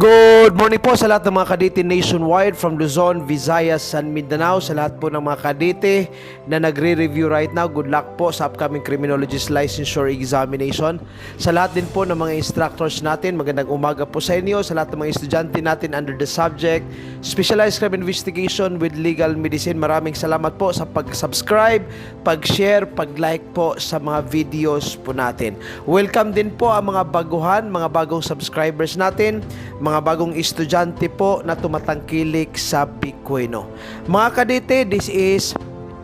Good morning po sa lahat ng mga kadete nationwide from Luzon, Visayas, and Mindanao. Sa lahat po ng mga kadete na nagre-review right now, good luck po sa upcoming Criminologist Licensure Examination. Sa lahat din po ng mga instructors natin, magandang umaga po sa inyo. Sa lahat ng mga estudyante natin under the subject Specialized Crime Investigation with Legal Medicine, maraming salamat po sa pag-subscribe, pag-share, pag-like po sa mga videos po natin. Welcome din po ang mga baguhan, mga bagong subscribers natin, mga bagong estudyante po na tumatangkilik sa Bicuino. Mga kadete, this is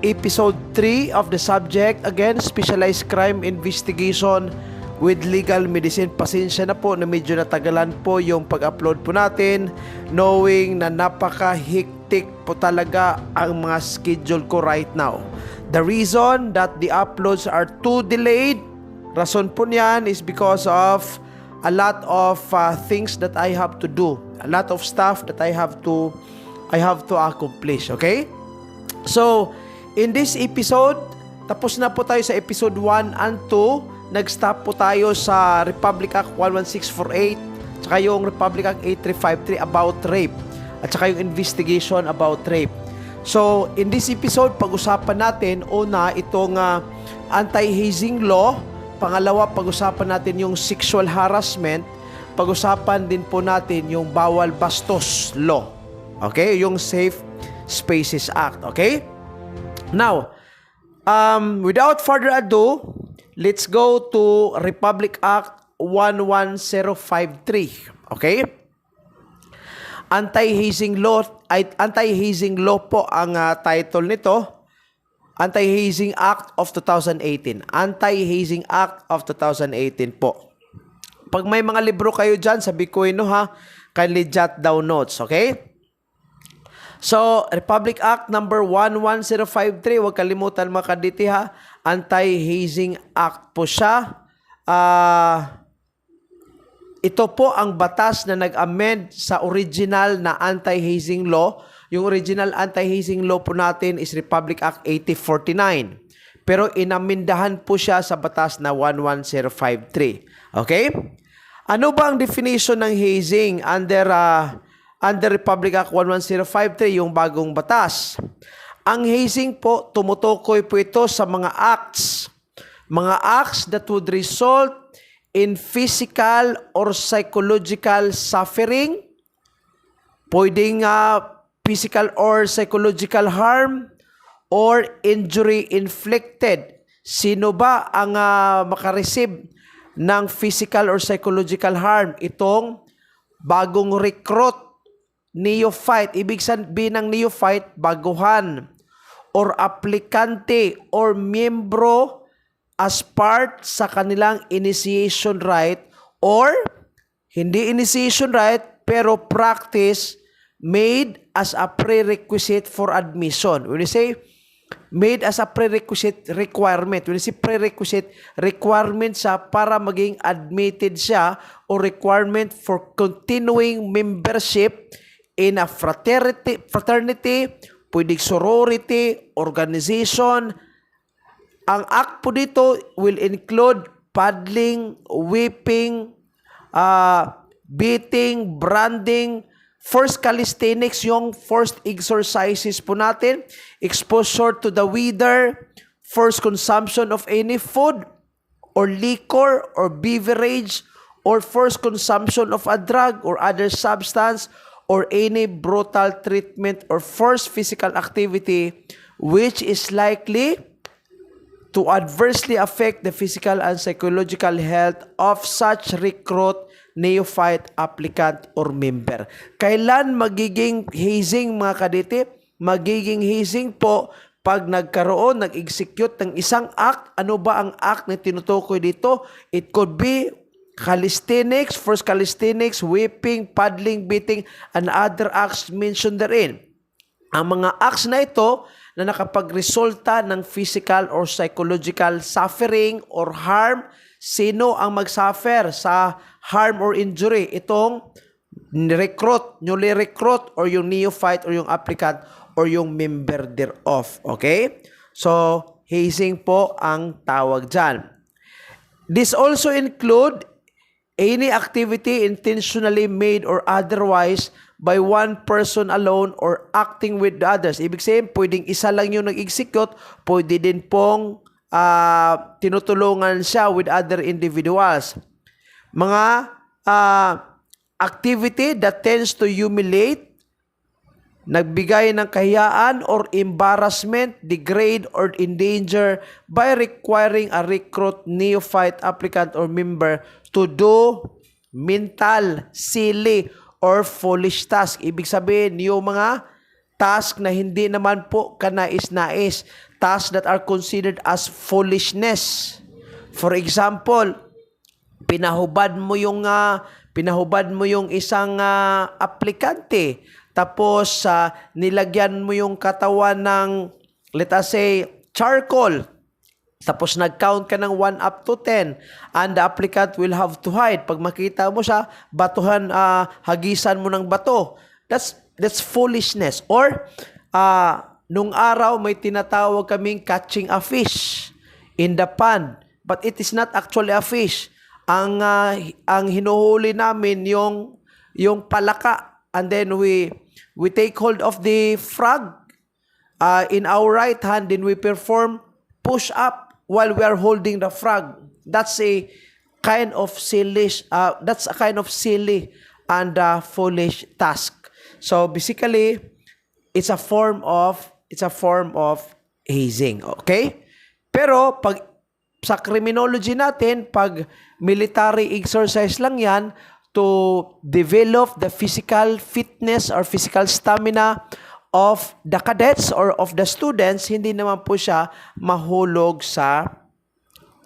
episode 3 of the subject. Again, Specialized Crime Investigation with Legal Medicine. Pasensya na po na medyo natagalan po yung pag-upload po natin, knowing na napaka-hectic po talaga ang mga schedule ko right now. The reason that the uploads are too delayed, rason po niyan is because of a lot of things that I have to do, a lot of stuff that I have to accomplish. Okay, so in this episode, tapos na po tayo sa episode 1 and 2. Nag-stop po tayo sa Republic Act 11648, tsaka yung Republic Act 8353 about rape, at tsaka yung investigation about rape. So in this episode, pag-usapan natin una itong anti-hazing law. Pangalawa, pag-usapan natin yung sexual harassment. Pag-usapan din po natin yung bawal bastos law. Okay? Yung Safe Spaces Act. Okay? Now, without further ado, let's go to Republic Act 11053. Okay? Anti-hazing law po ang title nito. Anti-Hazing Act of 2018. Anti-Hazing Act of 2018 po. Pag may mga libro kayo dyan, sabi ko ha, kindly jot down notes, okay? So, Republic Act number 11053, huwag kalimutan mga kadete ha, Anti-Hazing Act po siya. Ito po ang batas na nag-amend sa original na anti-hazing law. Yung original anti-hazing law po natin is Republic Act 8049. Pero inamindahan po siya sa batas na 11053. Okay? Ano ba ang definition ng hazing under Republic Act 11053, yung bagong batas? Ang hazing po, tumutukoy po ito sa mga acts. Mga acts that would result in physical or psychological suffering. Pwedeng physical or psychological harm or injury inflicted. Sino ba ang makareceive ng physical or psychological harm? Itong bagong recruit, neophyte. Ibig sabihin ng neophyte, baguhan, or aplikante, or miyembro as part sa kanilang initiation right, or hindi initiation right, pero practice made as a prerequisite for admission. When you say made as a prerequisite requirement, when you say prerequisite, requirement siya para maging admitted siya, or requirement for continuing membership in a fraternity, pwedeng sorority, organization. Ang act po dito will include paddling, whipping, beating, branding, forced calisthenics, yung forced exercises po natin, exposure to the weather, forced consumption of any food or liquor or beverage, or forced consumption of a drug or other substance, or any brutal treatment or forced physical activity which is likely to adversely affect the physical and psychological health of such recruit, neophyte, applicant, or member. Kailan magiging hazing mga kadete? Magiging hazing po pag nagkaroon, nag-execute ng isang act. Ano ba ang act na tinutukoy dito? It could be calisthenics, forced calisthenics, whipping, paddling, beating, and other acts mentioned therein. Ang mga acts na ito na nakapagresulta ng physical or psychological suffering or harm. Sino ang mag-suffer sa harm or injury? Itong recruit, newly recruit, or yung neophyte, or yung applicant, or yung member thereof. Okay? So, hazing po ang tawag dyan. This also include Any activity intentionally made or otherwise by one person alone or acting with others. Ibig sabihin, pwedeng isa lang yung nag-execute, pwede din pong tinutulungan siya with other individuals. Mga activity that tends to humiliate, nagbigay ng kahiyaan or embarrassment, degrade, or endanger by requiring a recruit, neophyte, applicant, or member to do mental, silly, or foolish task. Ibig sabihin, yung mga task na hindi naman po kanais-nais, tasks that are considered as foolishness. For example, pinahubad mo yung isang aplikante, tapos nilagyan mo yung katawan ng, let us say, charcoal, tapos nag-count ka ng 1 up to 10, and the applicant will have to hide. Pag makita mo siya, batuhan, hagisan mo ng bato. That's foolishness. Or nung araw may tinatawag kaming catching a fish in the pond, but it is not actually a fish. Ang hinuhuli namin yung palaka, and then we take hold of the frog in our right hand, then we perform push up while we are holding the frog. That's a kind of silly and foolish task. So basically, it's a form of hazing, okay? Pero pag sa criminology natin, pag military exercise lang yan to develop the physical fitness or physical stamina of the cadets or of the students, hindi naman po siya mahulog sa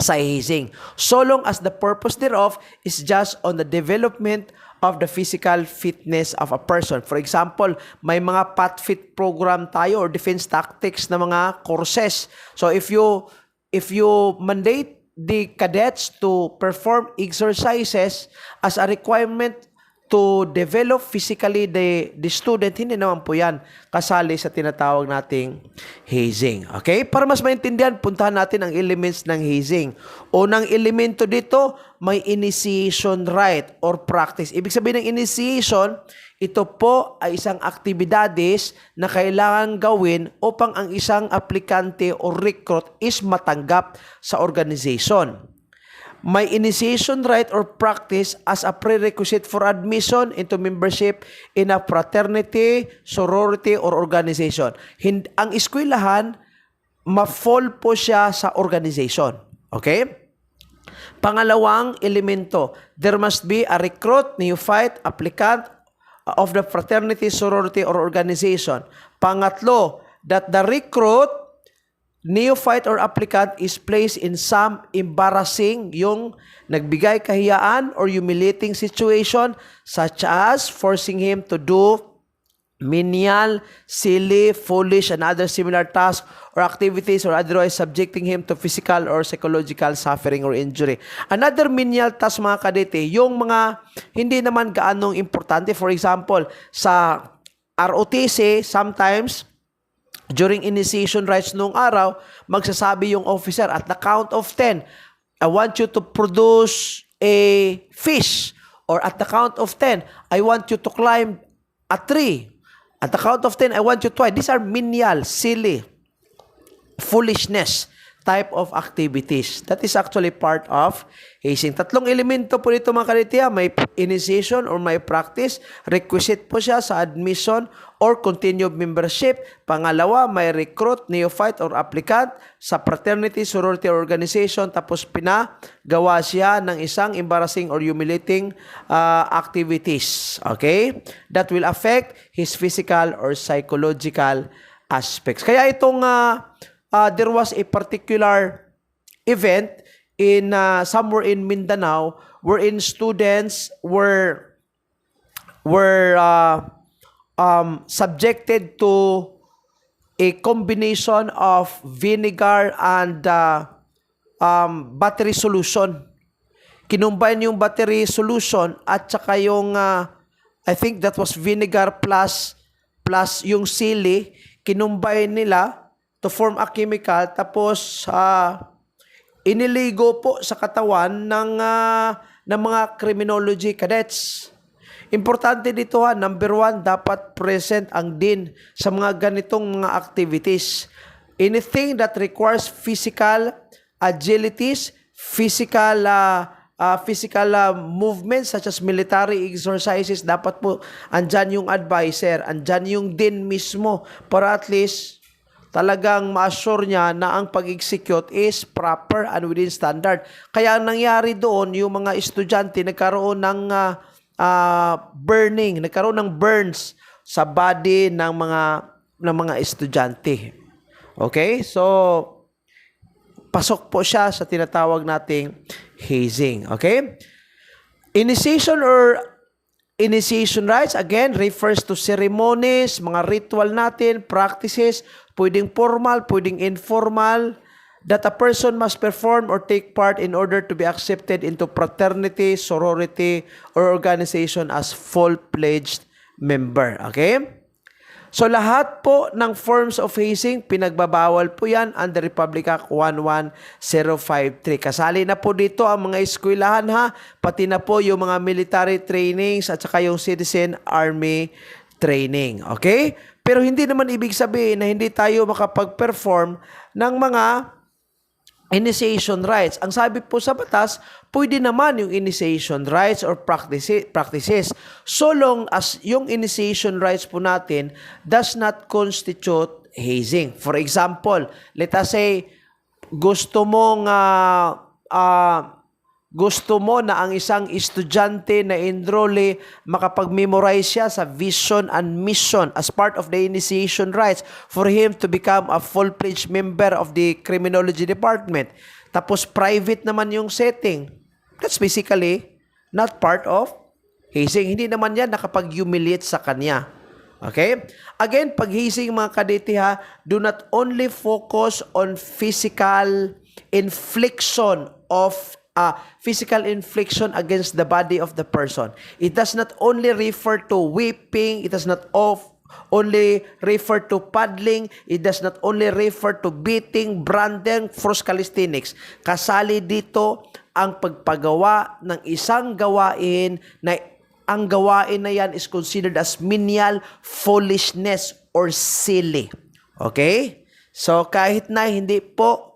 hazing. So long as the purpose thereof is just on the development of the physical fitness of a person. For example, may mga PATFIT program tayo or defense tactics na mga courses. So if you mandate the cadets to perform exercises as a requirement to develop physically the student, hindi naman po yan kasali sa tinatawag nating hazing. Okay? Para mas maintindihan, puntahan natin ang elements ng hazing. Unang elemento dito, may initiation right or practice. Ibig sabihin ng initiation, ito po ay isang aktibidades na kailangan gawin upang ang isang aplikante o recruit is matanggap sa organization. May initiation right or practice as a prerequisite for admission into membership in a fraternity, sorority, or organization. Ang eskwelahan, ma-fall po siya sa organization. Okay? Pangalawang elemento, there must be a recruit, neophyte, applicant of the fraternity, sorority, or organization. Pangatlo, that the recruit, neophyte or applicant is placed in some embarrassing, yung nagbigay kahiyaan or humiliating situation, such as forcing him to do menial, silly, foolish, and other similar tasks or activities, or otherwise subjecting him to physical or psychological suffering or injury. Another menial task, mga kadete, yung mga hindi naman gaanong importante. For example, sa ROTC, sometimes during initiation rites nung araw, magsasabi yung officer at the count of 10, I want you to produce a fish. Or at the count of 10, I want you to climb a tree. At the count of 10, I want you to try. These are menial, silly, foolishness type of activities. That is actually part of hazing. Tatlong elemento po dito, mga kadete. May initiation or may practice. Requisite po siya sa admission or continued membership. Pangalawa, may recruit, neophyte, or applicant sa fraternity, sorority, or organization. Tapos pinagawa siya ng isang embarrassing or humiliating activities. Okay? That will affect his physical or psychological aspects. Kaya itong there was a particular event in somewhere in Mindanao wherein students were subjected to a combination of vinegar and battery solution. Kinumbine yung battery solution at saka yung I think that was vinegar plus yung sili, kinumbine nila to form a chemical, tapos iniligo po sa katawan ng ng mga criminology cadets. Importante dito ha, number 1, dapat present ang dean sa mga ganitong mga activities. Anything that requires physical agilities, physical movements such as military exercises, dapat po andyan yung advisor, andyan yung dean mismo para at least talagang ma-assure niya na ang pag-execute is proper and within standard. Kaya ang nangyari doon, yung mga estudyante nagkaroon ng nagkaroon ng burns sa body ng mga estudyante. Okay? So, pasok po siya sa tinatawag nating hazing. Okay? Initiation rites, again, refers to ceremonies, mga ritual natin, practices, pwedeng formal, pwedeng informal, that a person must perform or take part in order to be accepted into fraternity, sorority, or organization as full-fledged member. Okay? So, lahat po ng forms of hazing, pinagbabawal po yan under Republic Act 11053. Kasali na po dito ang mga eskwelahan ha, pati na po yung mga military trainings at saka yung citizen army training. Okay? Pero hindi naman ibig sabihin na hindi tayo makapag-perform ng mga initiation rites. Ang sabi po sa batas, pwede naman yung initiation rites or practices so long as yung initiation rites po natin does not constitute hazing. For example, let us say gusto mo na ang isang estudyante na enrollee makapag-memorize siya sa vision and mission as part of the initiation rites for him to become a full-fledged member of the criminology department. Tapos private naman yung setting. That's basically not part of hazing. Hindi naman yan nakapag-humiliate sa kanya. Okay? Again, pag hazing mga kadete ha, do not only focus on physical infliction against the body of the person. It does not only refer to whipping, it does not only refer to paddling, it does not only refer to beating, branding, forced calisthenics. Kasali dito ang pagpagawa ng isang gawain na ang gawain na yan is considered as menial, foolishness, or silly. Okay? So kahit na hindi po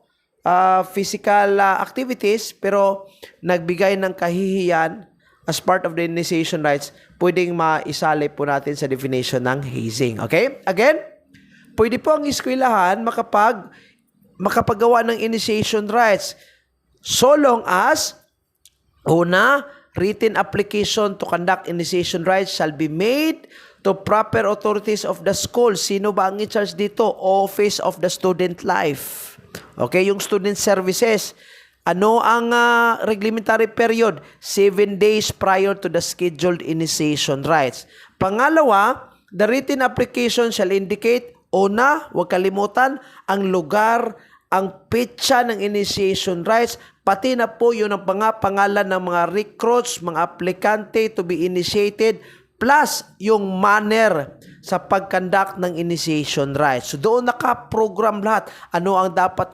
physical activities pero nagbigay ng kahihiyan as part of the initiation rites, pwedeng maisali po natin sa definition ng hazing. Okay? Again, pwede po ang eskwelahan makapagawa ng initiation rites so long as una, written application to conduct initiation rites shall be made to proper authorities of the school. Sino ba ang in-charge dito? Office of the Student Life. Okay, yung student services. Ano ang reglementary period? 7 days prior to the scheduled initiation rites. Pangalawa, the written application shall indicate, una, huwag kalimutan, ang lugar, ang petsa ng initiation rites, pati na po yun ang pangalan ng mga recruits, mga aplikante to be initiated, plus yung manner sa pag-conduct ng initiation rites. So doon naka-program lahat. Ano ang dapat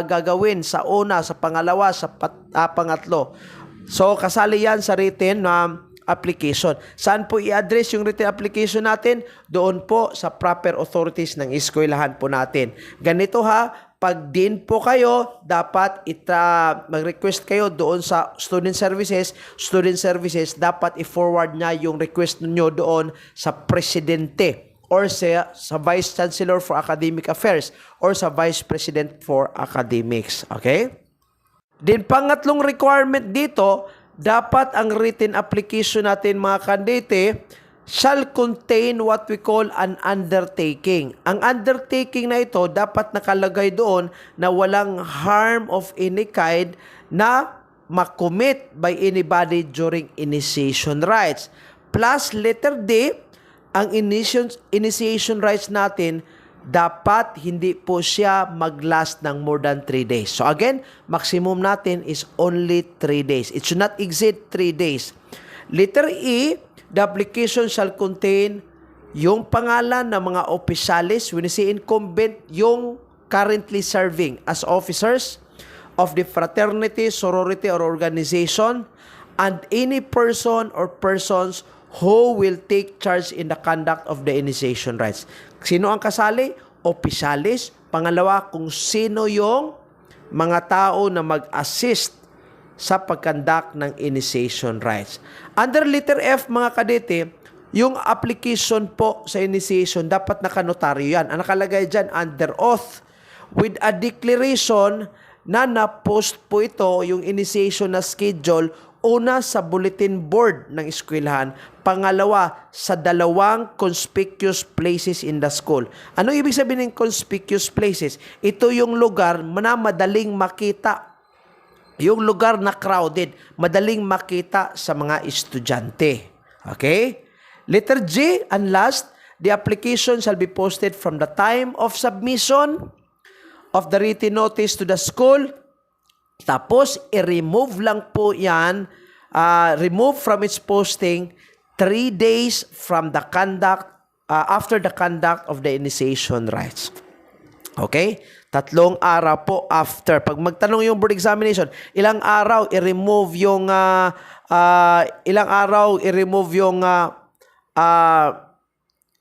gagawin sa una, sa pangalawa, sa pangatlo. So kasali yan sa written application. Saan po i-address yung written application natin? Doon po sa proper authorities ng eskwelahan po natin. Ganito ha, pag din po kayo, dapat mag-request kayo doon sa student services. Student services, dapat i-forward niya yung request niyo doon sa presidente or sa Vice Chancellor for Academic Affairs or sa Vice President for Academics. Okay? Then, pangatlong requirement dito, dapat ang written application natin mga kandidate shall contain what we call an undertaking. Ang undertaking na ito dapat nakalagay doon na walang harm of any kind na makommit by anybody during initiation rites. Plus letter D, ang initiation rites natin dapat hindi po siya mag-last ng more than 3 days. So again, maximum natin is only 3 days. It should not exceed 3 days. Letter E, the application shall contain yung pangalan ng mga opisyalis, when you say incumbent, yung currently serving as officers of the fraternity, sorority, or organization, and any person or persons who will take charge in the conduct of the initiation rites. Sino ang kasali? Opisyalis. Pangalawa, kung sino yung mga tao na mag-assist sa pag-conduct ng initiation rites. Under letter F, mga kadete, yung application po sa initiation, dapat nakanotaryo yan. Ang nakalagay dyan, under oath, with a declaration na na-post po ito, yung initiation na schedule, una sa bulletin board ng eskwelahan, pangalawa sa dalawang conspicuous places in the school. Ano ibig sabihin ng conspicuous places? Ito yung lugar na madaling makita. Yung lugar na crowded, madaling makita sa mga estudyante. Okay? Letter G, and last, the application shall be posted from the time of submission of the written notice to the school. Tapos, i-remove lang po yan, remove from its posting 3 days from the conduct, after the conduct of the initiation rites. Okay? 3 araw po after. Pag magtanong yung board examination, ilang araw i-remove yung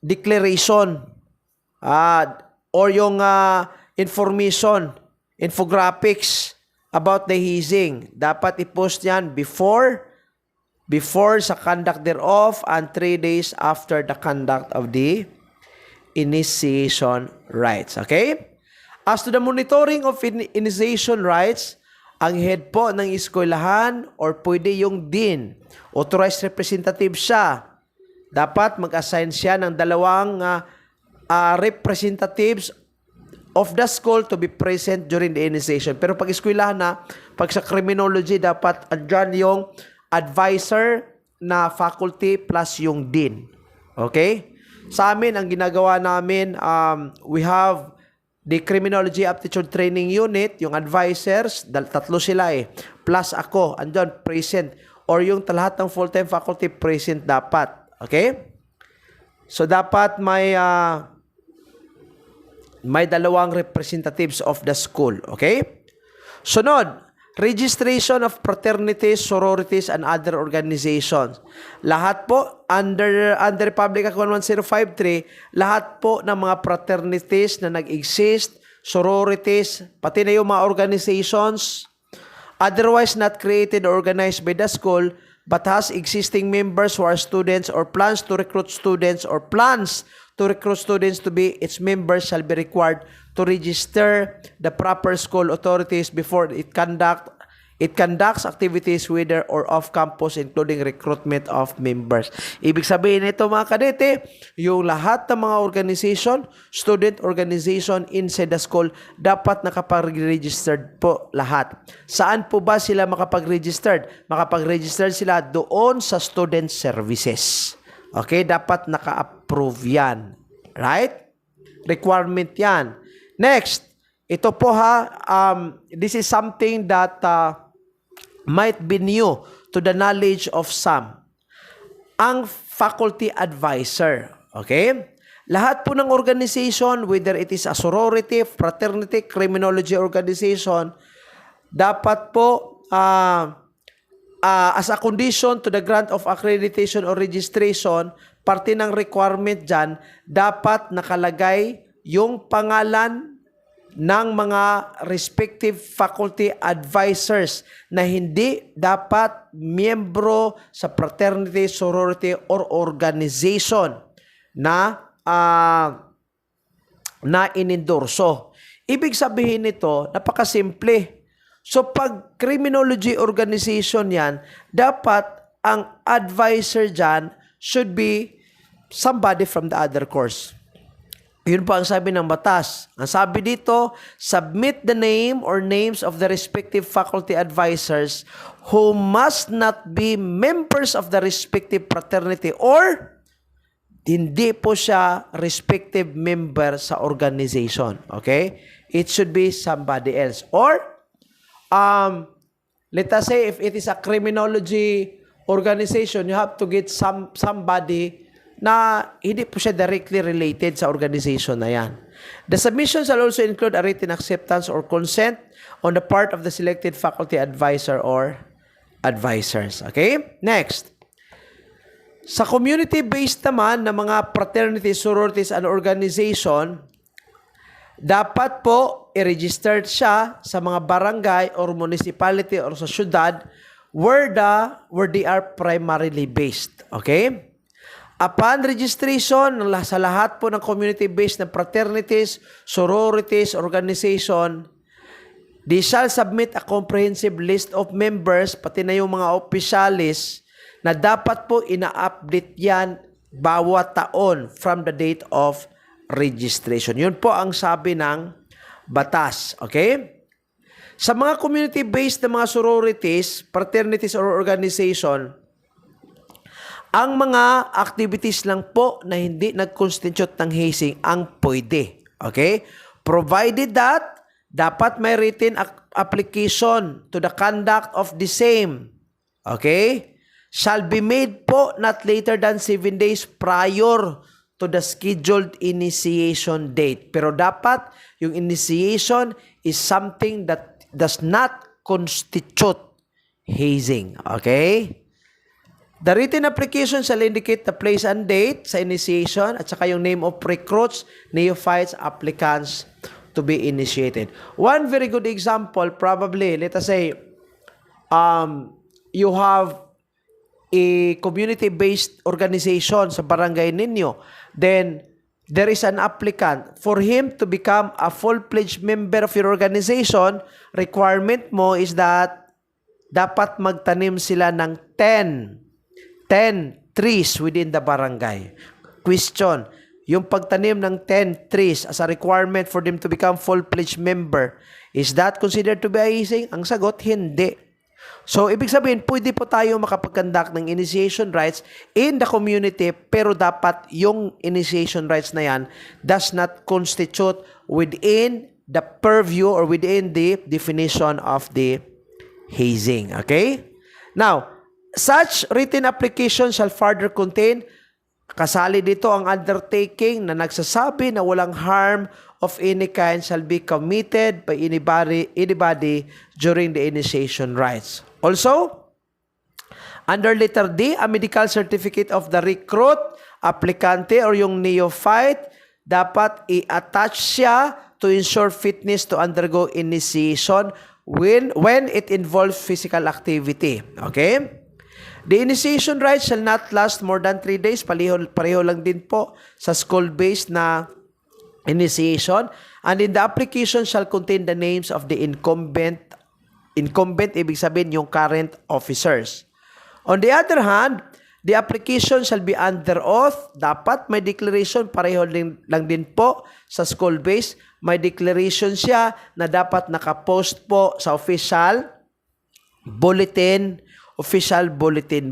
declaration or yung information, infographics about the hazing. Dapat i-post yan before sa conduct thereof and 3 days after the conduct of the initiation rites. Okay? As to the monitoring of initiation rites, ang head po ng eskwelahan or pwede yung dean, authorized representative siya. Dapat mag-assign siya ng 2 representatives of the school to be present during the initiation. Pero pag eskwelahan na, pag sa criminology, dapat andyan yung advisor na faculty plus yung dean. Okay? Sa amin, ang ginagawa namin, we have the Criminology Aptitude Training Unit, yung advisors, 3 sila plus ako, andyan, present. Or yung lahat ng full-time faculty, present dapat. Okay? So, dapat may 2 representatives of the school. Okay? Sunod, registration of fraternities, sororities, and other organizations. Lahat po, under Republic Act 11053, lahat po ng mga fraternities na nag-exist, sororities, pati na yung mga organizations, otherwise not created or organized by the school, but has existing members who are students or plans to recruit students to be its members shall be required to register the proper school authorities before it conducts activities whether or off campus, including recruitment of members. Ibig sabihin nito, mga kadete, yung lahat ng mga organization, student organization inside the school, dapat nakapag-registered po lahat. Saan po ba sila makapag-registered? Makapag-registered sila doon sa student services. Okay, dapat naka-approve yan. Right? Requirement yan. Next, ito po this is something that might be new to the knowledge of some. Ang faculty advisor. Okay? Lahat po ng organization, whether it is a sorority, fraternity, criminology organization, dapat po as a condition to the grant of accreditation or registration, parte ng requirement dyan, dapat nakalagay yung pangalan ng mga respective faculty advisors na hindi dapat miyembro sa fraternity, sorority, or organization na inendorso. Ibig sabihin nito, napakasimple. So pag criminology organization yan, dapat ang advisor dyan should be somebody from the other course. Yun po ang sabi ng batas. Ang sabi dito, submit the name or names of the respective faculty advisors who must not be members of the respective fraternity or hindi po siya respective member sa organization. Okay? It should be somebody else. Or, let us say if it is a criminology organization, you have to get somebody na hindi po siya directly related sa organization na yan. The submission shall also include a written acceptance or consent on the part of the selected faculty advisor or advisors. Okay? Next. Sa community-based naman na mga fraternities, sororities, and organization, dapat po i-register siya sa mga barangay or municipality or sa syudad where they are primarily based. Okay? Upon registration sa lahat po ng community-based na fraternities, sororities, organization, they shall submit a comprehensive list of members, pati na yung mga opisyalis, na dapat po ina-update yan bawat taon from the date of registration. Yun po ang sabi ng batas. Okay? Sa mga community-based na mga sororities, fraternities, or organization, ang mga activities lang po na hindi nag-constitute ng hazing ang pwede. Okay? Provided that dapat may written application to the conduct of the same. Okay? Shall be made po not later than 7 days prior to the scheduled initiation date. Pero dapat yung initiation is something that does not constitute hazing. Okay? The written application shall indicate the place and date sa initiation at saka yung name of recruits, neophytes, applicants to be initiated. One very good example, probably, let us say, you have a community-based organization sa barangay ninyo, then there is an applicant. For him to become a full-fledged member of your organization, requirement mo is that dapat magtanim sila ng 10 trees within the barangay. Question, yung pagtanim ng 10 trees as a requirement for them to become full-fledged member, is that considered to be hazing? Ang sagot, hindi. So, ibig sabihin, pwede po tayo makapag-conduct ng initiation rites in the community, pero dapat yung initiation rites na yan does not constitute within the purview or within the definition of the hazing. Okay? Now, such written application shall further contain, kasali dito ang undertaking na nagsasabi na walang harm of any kind shall be committed by anybody during the initiation rites. Also, under letter D, a medical certificate of the recruit, aplikante, or yung neophyte, dapat i-attach siya to ensure fitness to undergo initiation when it involves physical activity. Okay? The initiation rites shall not last more than 3 days. Pareho lang din po sa school-based na initiation. And in the application shall contain the names of the incumbent, ibig sabihin yung current officers. On the other hand, the application shall be under oath. Dapat may declaration, pareho lang din po sa school-based. May declaration siya na dapat nakapost po sa official bulletin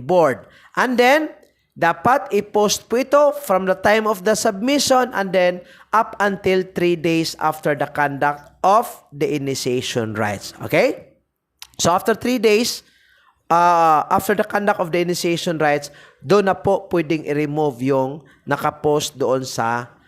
board. And then, dapat i-post po ito from the time of the submission and then up until 3 days after the conduct of the initiation rites. Okay? So, after 3 days, after the conduct of the initiation rites, doon na po pwedeng i-remove yung nakapost doon sa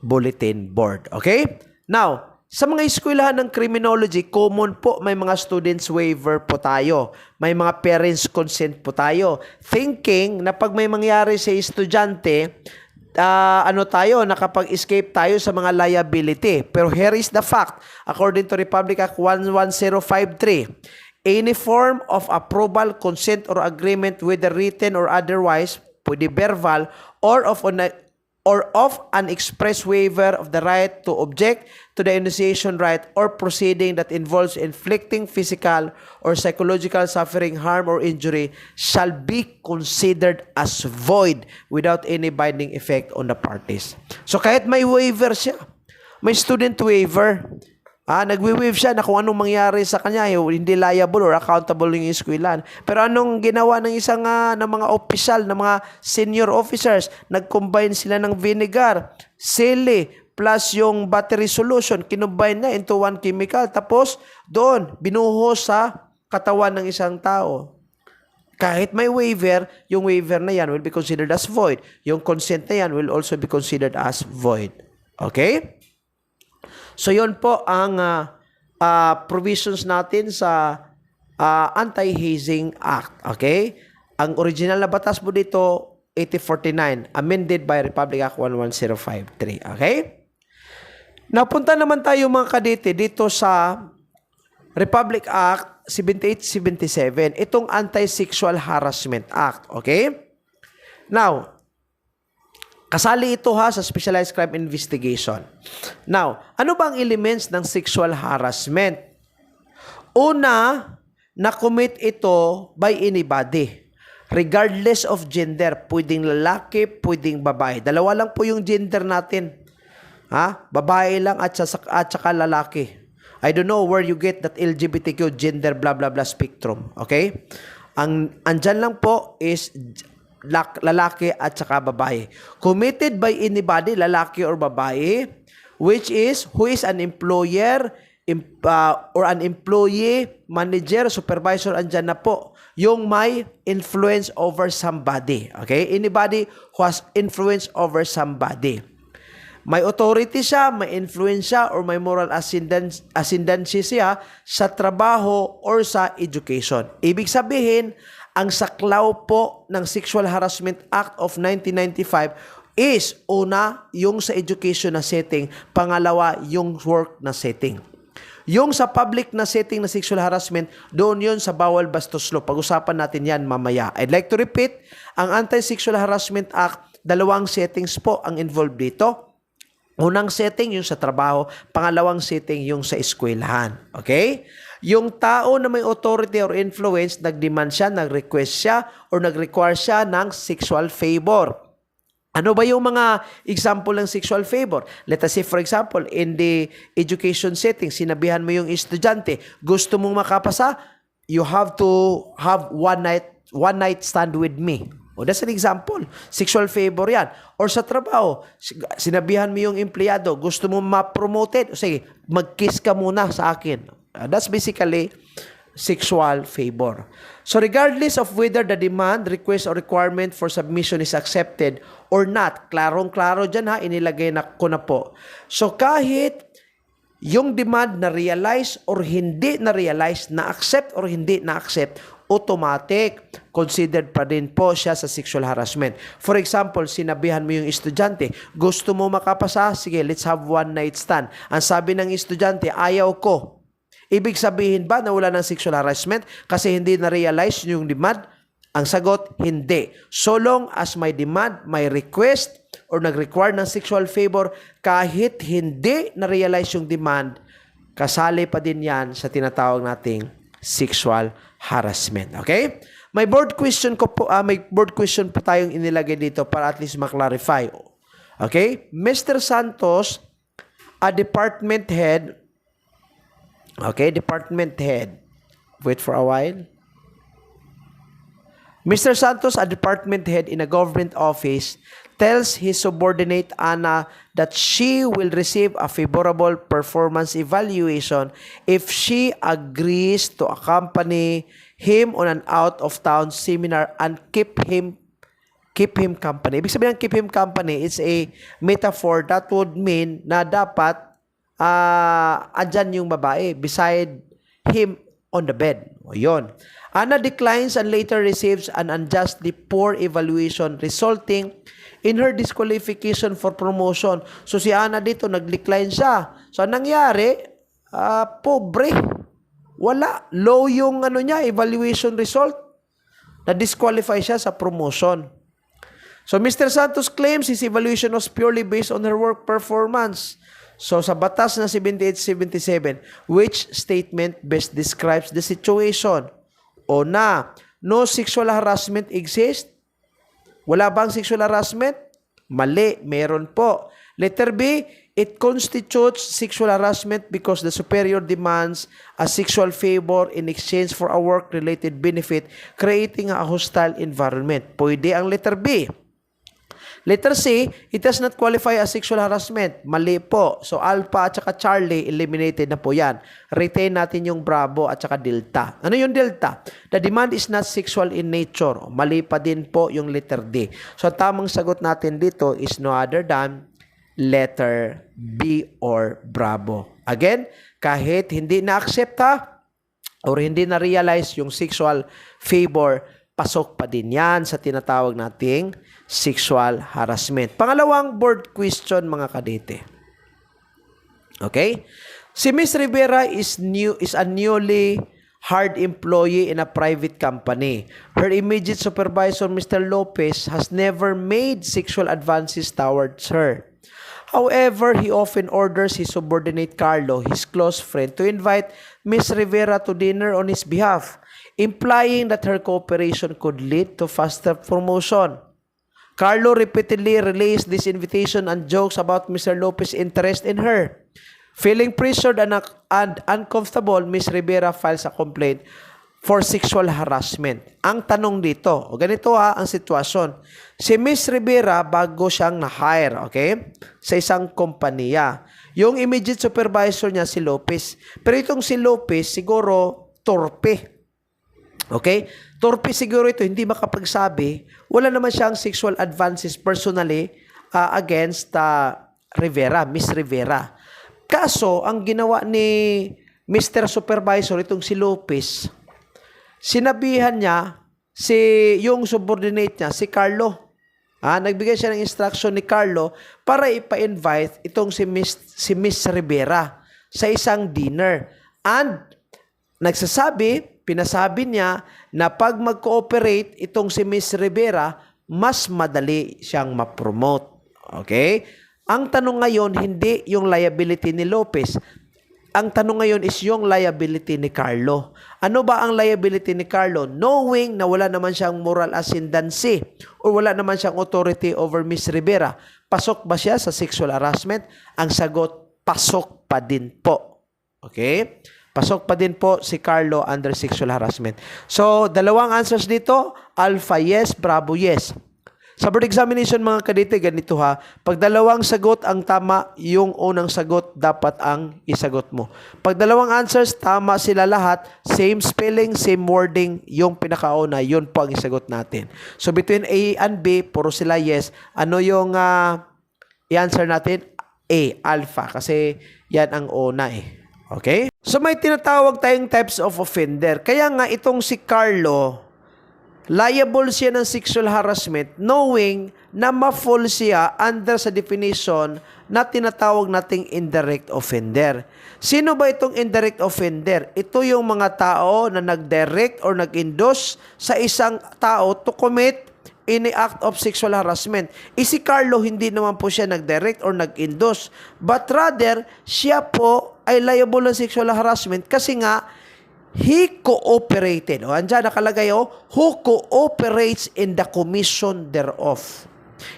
bulletin board. Okay? Now, sa mga eskwelahan ng criminology, common po may mga students waiver po tayo. May mga parents consent po tayo. Thinking na pag may mangyari sa estudyante, nakapag-escape tayo sa mga liability. Pero here is the fact. According to Republic Act 11053, any form of approval, consent, or agreement, whether written or otherwise, pwede verbal, or of an express waiver of the right to object to the initiation right or proceeding that involves inflicting physical or psychological suffering, harm, or injury shall be considered as void without any binding effect on the parties. So kahit may waiver siya, may student waiver, nagwi-waive siya na kung anong mangyari sa kanya, hindi liable or accountable yung eskwelahan. Pero anong ginawa ng isang ng mga opisyal, ng mga senior officers? Nag-combine sila ng vinegar, sili, plus yung battery solution, kinumbine na into one chemical. Tapos, doon, binuhos sa katawan ng isang tao. Kahit may waiver, yung waiver na yan will be considered as void. Yung consent na yan will also be considered as void. Okay? So yon po ang provisions natin sa Anti-Hazing Act. Okay? Ang original na batas po dito, 8049, amended by Republic Act 11053. Okay? Napunta naman tayo mga kadete dito sa Republic Act 7877, itong Anti-Sexual Harassment Act. Okay? Now, kasali ito sa Specialized Crime Investigation. Now, ano ba ang elements ng sexual harassment? Una, na-commit ito by anybody. Regardless of gender, pwedeng lalaki, pwedeng babae. Dalawa lang po yung gender natin. Babae lang at saka lalaki. I don't know where you get that LGBTQ gender blah blah blah spectrum. Okay? Andyan lang po is lalaki at saka babae. Committed by anybody, lalaki or babae, who is an employer or an employee, manager, supervisor, andyan na po. Yung may influence over somebody. Okay? Anybody who has influence over somebody. May authority siya, may influence siya, or may moral ascendancy siya sa trabaho or sa education. Ibig sabihin, ang saklaw po ng Sexual Harassment Act of 1995 is una, yung sa education na setting, pangalawa, yung work na setting. Yung sa public na setting na sexual harassment, doon yun sa bawal bastos law. Pag-usapan natin yan mamaya. I'd like to repeat, ang Anti-Sexual Harassment Act, dalawang settings po ang involved dito. Unang setting yung sa trabaho, pangalawang setting yung sa eskwelahan. Okay? Yung tao na may authority or influence, nag-demand siya, nag-request siya, or nag-require siya ng sexual favor. Ano ba yung mga example ng sexual favor? Let us say, for example, in the education setting, sinabihan mo yung estudyante, gusto mong makapasa, you have to have one night stand with me. That's an example. Sexual favor yan. Or sa trabaho, sinabihan mo yung empleyado, gusto mo ma-promoted, sige, mag-kiss ka muna sa akin. That's basically sexual favor. So regardless of whether the demand, request, or requirement for submission is accepted or not, klarong-klaro dyan inilagay na ko na po. So kahit yung demand na realize or hindi na realize, na accept or hindi na accept, automatic, considered pa din po siya sa sexual harassment. For example, sinabihan mo yung estudyante, gusto mo makapasa? Sige, let's have one night stand. Ang sabi ng estudyante, ayaw ko. Ibig sabihin ba na wala ng sexual harassment kasi hindi na-realize yung demand? Ang sagot, hindi. So long as may demand, may request, or nag-require ng sexual favor, kahit hindi na-realize yung demand, kasali pa din yan sa tinatawag nating sexual harassment. Okay? May board question po tayong inilagay dito para at least ma-clarify. Okay? Mr. Santos, a department head. Okay, department head. Wait for a while. Mr. Santos, a department head in a government office, tells his subordinate Anna that she will receive a favorable performance evaluation if she agrees to accompany him on an out-of-town seminar and keep him company. Ibig sabihin ng keep him company is a metaphor that would mean na dapat andyan yung babae beside him on the bed. O yun. Anna declines and later receives an unjustly poor evaluation resulting in her disqualification for promotion. So si Anna dito nag-decline siya. So nangyari, pobre. Wala. Low yung evaluation result. Na-disqualify siya sa promotion. So Mr. Santos claims his evaluation was purely based on her work performance. So, sa batas na 7877, which statement best describes the situation? O na, no sexual harassment exists? Wala bang sexual harassment? Mali, meron po. Letter B, it constitutes sexual harassment because the superior demands a sexual favor in exchange for a work-related benefit, creating a hostile environment. Pwede ang letter B. Letter C, it does not qualify as sexual harassment. Mali po. So, Alpha at saka Charlie, eliminated na po yan. Retain natin yung Bravo at saka Delta. Ano yung Delta? The demand is not sexual in nature. Mali pa din po yung letter D. So, tamang sagot natin dito is no other than letter B or Bravo. Again, kahit hindi na-accepta or hindi na-realize yung sexual favor, pasok pa din yan sa tinatawag nating sexual harassment. Pangalawang board question, mga kadete. Okay? Si Miss Rivera is a newly hired employee in a private company. Her immediate supervisor, Mr. Lopez, has never made sexual advances towards her. However, he often orders his subordinate Carlo, his close friend, to invite Miss Rivera to dinner on his behalf, implying that her cooperation could lead to faster promotion. Carlo repeatedly relays this invitation and jokes about Mr. Lopez's interest in her. Feeling pressured and uncomfortable, Miss Rivera files a complaint for sexual harassment. Ang tanong dito, o ganito ang sitwasyon. Si Miss Rivera, bago siyang na-hire, okay, sa isang kompanya. Yung immediate supervisor niya si Lopez. Pero itong si Lopez, siguro, torpe. Okay? Torpe siguro ito, hindi makapagsabi. Wala naman siyang sexual advances personally against Rivera, Miss Rivera. Kaso, ang ginawa ni Mr. Supervisor, itong si Lopez, sinabihan niya yung subordinate niya, si Carlo. Nagbigay siya ng instruction ni Carlo para ipa-invite itong si Miss Rivera sa isang dinner. And pinasabi niya na pag mag-cooperate itong si Miss Rivera, mas madali siyang ma-promote. Okay? Ang tanong ngayon, hindi yung liability ni Lopez. Ang tanong ngayon is yung liability ni Carlo. Ano ba ang liability ni Carlo? Knowing na wala naman siyang moral ascendancy o wala naman siyang authority over Miss Rivera. Pasok ba siya sa sexual harassment? Ang sagot, pasok pa din po. Okay? Pasok pa din po si Carlo under sexual harassment. So, dalawang answers dito. Alpha, yes. Bravo, yes. Sa board examination, mga kadete, ganito Pag dalawang sagot ang tama, yung unang sagot dapat ang isagot mo. Pag dalawang answers, tama sila lahat, same spelling, same wording, yung pinakauna, yun po ang isagot natin. So between A and B, puro sila yes. Ano yung i-answer natin? A, alpha, kasi yan ang una Okay? So may tinatawag tayong types of offender. Kaya nga itong si Carlo, liable siya ng sexual harassment knowing na ma-fall siya under sa definition na tinatawag nating indirect offender. Sino ba itong indirect offender? Ito yung mga tao na nag-direct or nag-induce sa isang tao to commit any act of sexual harassment. Si Carlo, hindi naman po siya nag-direct or nag-induce, but rather, siya po ay liable ng sexual harassment kasi nga, he cooperated. Andyan nakalagay, who cooperates in the commission thereof.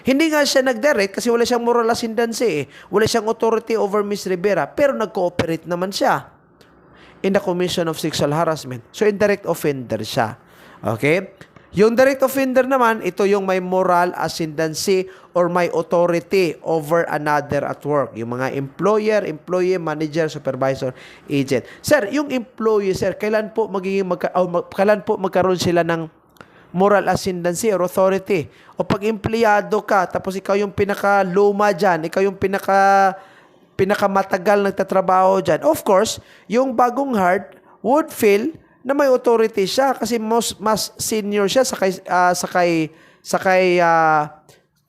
Hindi nga siya nag-direct kasi wala siyang moral ascendancy. Wala siyang authority over Miss Rivera. Pero nag-cooperate naman siya in the commission of sexual harassment. So, indirect offender siya. Okay? Yung direct offender naman, ito yung may moral ascendancy or may authority over another at work. Yung mga employer, employee, manager, supervisor, agent. Sir, yung employee, sir, kailan po magkaroon sila ng moral ascendancy or authority? O pag empleyado ka, tapos ikaw yung pinaka-luma dyan, ikaw yung pinakamatagal nagtatrabaho dyan. Of course, yung bagong heart would feel na may authority siya kasi mas senior siya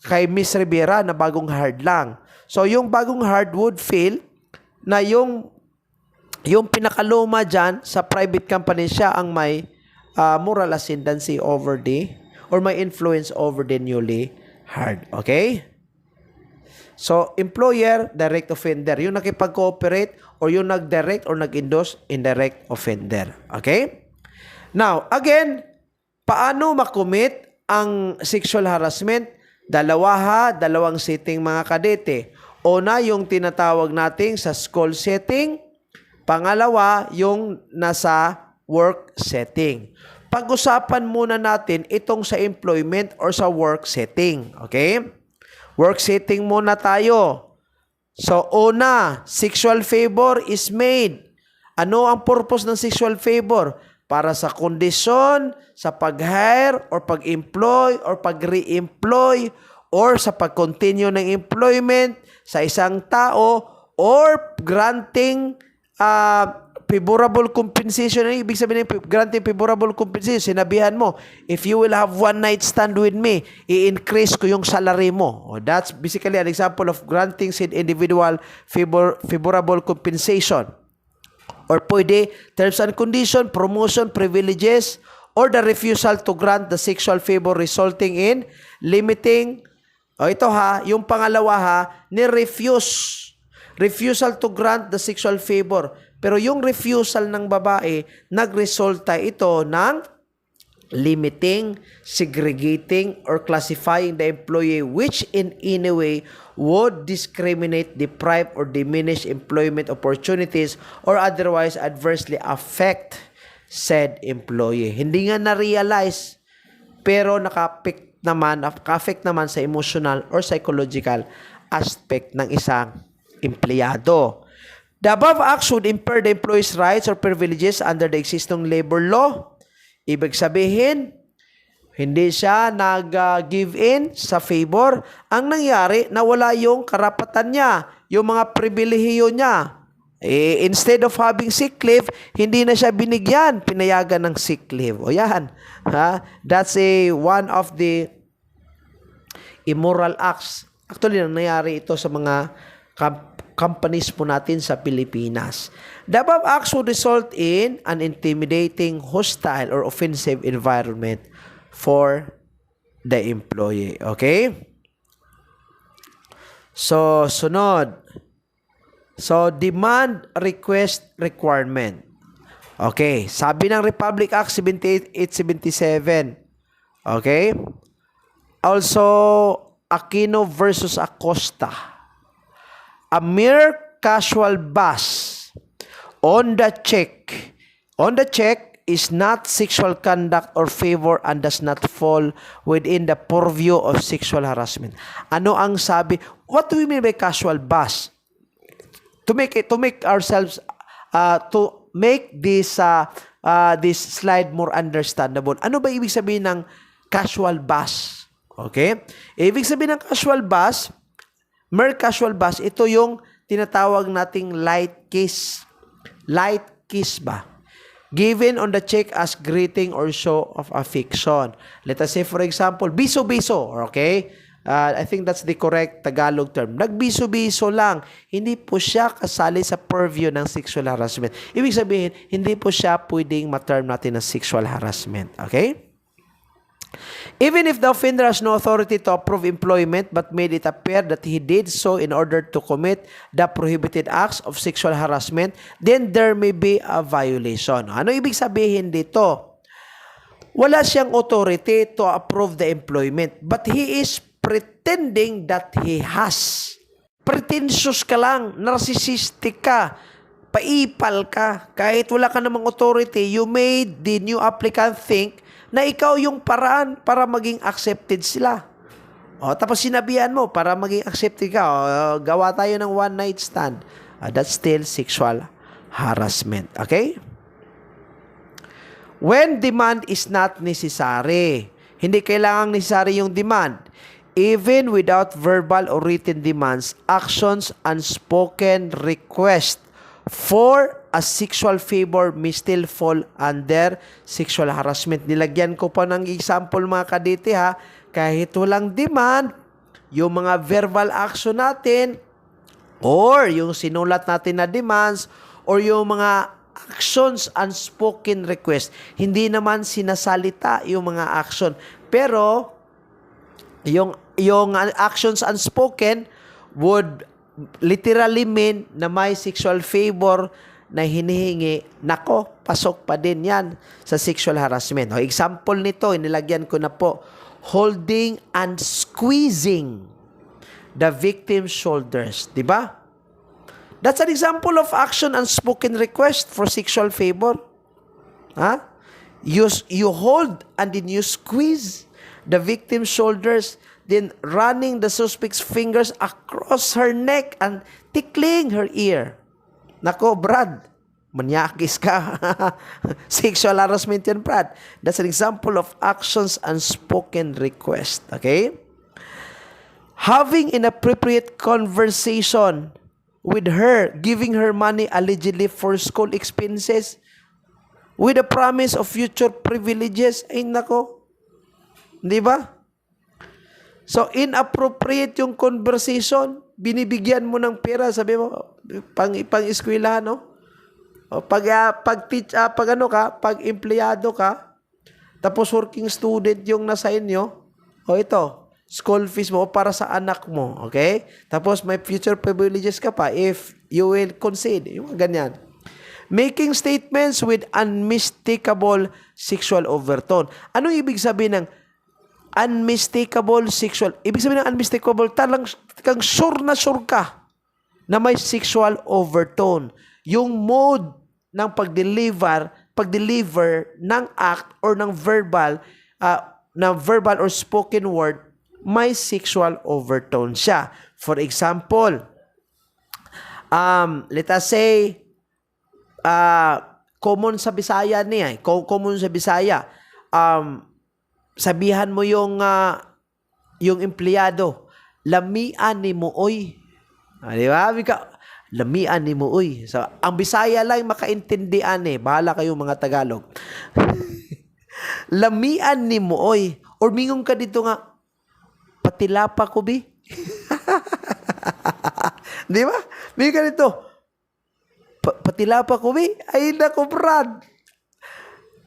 kay Miss Rivera na bagong hard lang. So, yung bagong hard would feel na yung pinakaluma dyan sa private company siya ang may moral ascendancy over or may influence over the newly hard. Okay? So, employer, direct offender. Yung nakipag-cooperate or yung nag-direct or nag-endorse, indirect offender. Okay? Now, again, paano makomit ang sexual harassment? Dalawang setting, mga kadete. Una, yung tinatawag nating sa school setting. Pangalawa, yung nasa work setting. Pag-usapan muna natin itong sa employment or sa work setting. Okay? Work setting muna tayo. So, una, sexual favor is made. Ano ang purpose ng sexual favor? Para sa kondisyon, sa pag-hire, or pag-employ, or pag-re-employ, or sa pag-continue ng employment, sa isang tao or granting favorable compensation. Ano ibig sabihin ng granting favorable compensation? Sinabihan mo, if you will have one night stand with me, i-increase ko yung salary mo. That's basically an example of granting said individual favorable compensation. Or pwede, terms and condition, promotion, privileges, or the refusal to grant the sexual favor resulting in limiting, ito yung pangalawa ni-refuse. Refusal to grant the sexual favor. Pero yung refusal ng babae, nagresulta ito ng limiting, segregating, or classifying the employee which in any way would discriminate, deprive, or diminish employment opportunities or otherwise adversely affect said employee. Hindi nga na-realize, pero naka-affect naman sa emotional or psychological aspect ng isang empleyado. The above acts would impair the employee's rights or privileges under the existing labor law. Ibig sabihin, hindi siya nag-give in sa favor. Ang nangyari, nawala yung karapatan niya, yung mga pribilehiyo niya. Instead of having sick leave, hindi na siya binigyan, pinayagan ng sick leave. O yan. That's one of the immoral acts. Actually, nangyari ito sa mga companies po natin sa Pilipinas. The above acts would result in an intimidating, hostile, or offensive environment for the employee. Okay? So, sunod. So, demand, request, requirement. Okay. Sabi ng Republic Act 7877. Okay? Also, Aquino versus Acosta. A mere casual buzz on the check is not sexual conduct or favor and does not fall within the purview of sexual harassment. Ano ang sabi? What do we mean by casual buzz? To make this slide more understandable. Ano ba ibig sabihin ng casual buzz? Okay? Ibig sabihin ng casual buzz, mere casual buzz, ito yung tinatawag nating light kiss. Light kiss ba? Given on the cheek as greeting or show of affection. Let us say, for example, biso-biso. Okay? I think that's the correct Tagalog term. Nagbiso-biso lang. Hindi po siya kasali sa purview ng sexual harassment. Ibig sabihin, hindi po siya pwedeng ma-term natin ng sexual harassment. Okay? Even if the offender has no authority to approve employment but made it appear that he did so in order to commit the prohibited acts of sexual harassment, then there may be a violation. Ano ibig sabihin dito? Wala siyang authority to approve the employment but he is pretending that he has. Pretentious ka lang, narcissistic ka, paipal ka, kahit wala ka namang authority, you made the new applicant think na ikaw yung paraan para maging accepted sila. Tapos sinabihan mo para maging accepted ka, gawa tayo ng one night stand. That's still sexual harassment. Okay? When demand is not necessary, hindi kailangang necessary yung demand. Even without verbal or written demands, actions, unspoken request for a sexual favor may still fall under sexual harassment. Nilagyan ko pa ng example mga kadete ha. Kahit walang demand, yung mga verbal action natin or yung sinulat natin na demands or yung mga actions, unspoken request, hindi naman sinasalita yung mga action. Pero yung actions unspoken would literally mean na may sexual favor na hinihingi, nako, pasok pa din yan sa sexual harassment. Example nito, inilagyan ko na po, holding and squeezing the victim's shoulders. Diba? That's an example of action unspoken request for sexual favor. You hold and then you squeeze the victim's shoulders, then running the suspect's fingers across her neck and tickling her ear. Nako, Brad, manyakis ka. Sexual harassment yan, Brad. That's an example of actions unspoken request. Okay? having inappropriate conversation with her, giving her money allegedly for school expenses with a promise of future privileges. Ay nako, di ba? So, inappropriate yung conversation. Binibigyan mo ng pera, sabi mo, pang-eskwelahan, no? O, pag empleyado ka, tapos working student yung nasa inyo, o ito, school fees mo para sa anak mo, okay? Tapos may future privileges ka pa if you will concede, yung ganyan. Making statements with unmistakable sexual overtone. Anong ibig sabihin ng unmistakable sexual? Ibig sabihin ng unmistakable, kang sure ka na may sexual overtone. Yung mode ng pag-deliver ng act or ng verbal or spoken word, may sexual overtone siya. For example, let us say, common sa Bisaya niya, sabihan mo yung empleyado, lamian ni mo oy. Di ba? Lamian ni mo oy. So, ang Bisaya lang makaintindihan bahala kayong mga Tagalog. Lamian ni mo oy. Or mingong ka dito nga, patilapa ko bi. Di ba? Mingong ka dito, patilapa ko bi. Ay nako, Brad.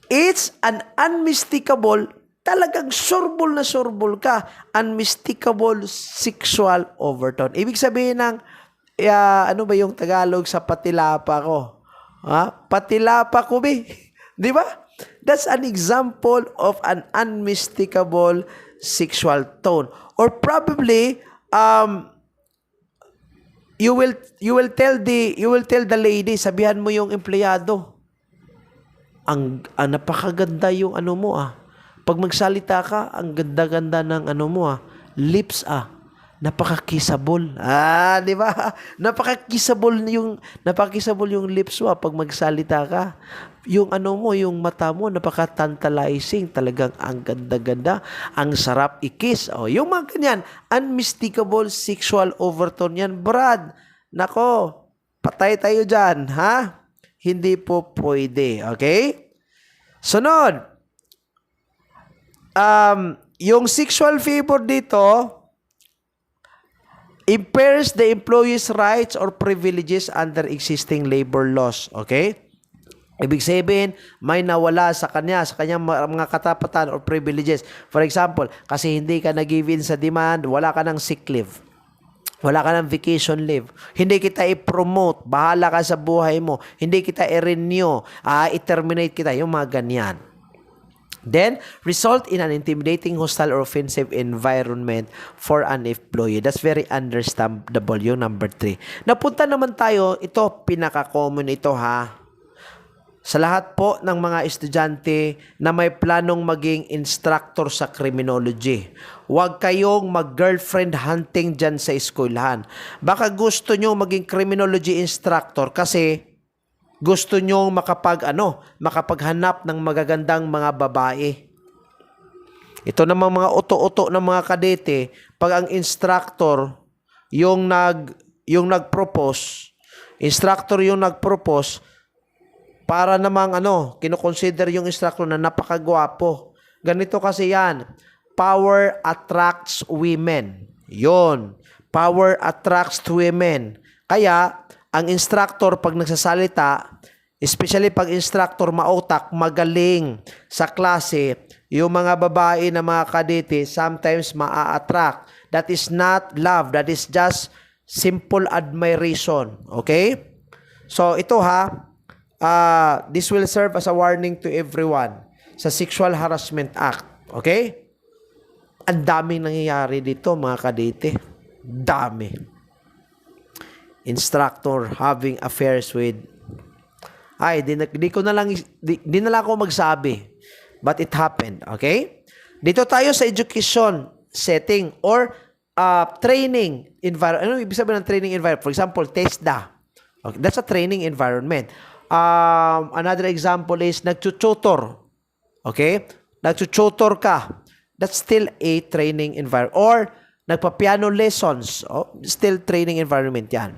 It's an unmistakable, talagang surbol na surbol ka. Unmistakable sexual overtone. Ibig sabihin ng, ano ba yung Tagalog sa patilapa ko? Patilapa ko bi. Di ba? That's an example of an unmistakable sexual tone. Or probably, you will tell the lady, sabihan mo yung empleyado, ang napakaganda yung ano mo Pag magsalita ka, ang ganda-ganda ng ano mo lips napaka-kissable. Di ba? Napaka-kissable yung lips mo pag magsalita ka. Yung ano mo, yung mata mo, napaka-tantalizing. Talagang ang ganda-ganda. Ang sarap i-kiss. Yung mga ganyan, unmistakable sexual overtone yan. Brad, nako, patay tayo dyan, ha? Hindi po pwede. Okay? Sunod. Yung sexual favor dito, impairs the employee's rights or privileges under existing labor laws. Okay? Ibig sabihin, may nawala sa kanyang mga katapatan or privileges. For example, kasi hindi ka nag-give in sa demand, wala ka ng sick leave. Wala ka ng vacation leave. Hindi kita i-promote. Bahala ka sa buhay mo. Hindi kita i-renew. I-terminate kita. Yung mga ganyan. Then, result in an intimidating, hostile, or offensive environment for an employee. That's very understandable, yung number 3. Napunta naman tayo, ito, pinaka-common ito sa lahat po ng mga estudyante na may planong maging instructor sa criminology. Huwag kayong mag-girlfriend hunting dyan sa eskwelahan. Baka gusto nyo maging criminology instructor kasi gusto nyo makapaghanap ng magagandang mga babae. Ito namang mga uto-uto ng mga kadete, pag ang instructor yung nag-propose, para namang kinoconsider yung instructor na napakagwapo. Ganito kasi yan. Power attracts women. Yon. Power attracts women. Kaya, ang instructor pag nagsasalita, especially pag instructor mautak, magaling sa klase, yung mga babae na mga kadete, sometimes maa-attract. That is not love. That is just simple admiration. Okay? So, ito this will serve as a warning to everyone sa Sexual Harassment Act. Okay? Ang daming nangyayari dito, mga kadete. Dami. Instructor having affairs with... di na lang ako magsabi. But it happened. Okay? Dito tayo sa education setting or training environment. Ano ibig sabihin ng training environment? For example, TESDA. Okay, that's a training environment. Another example is nagtututor. Okay? Nagtututor ka. That's still a training environment. Or Nagpa-piano lessons. Still training environment yan.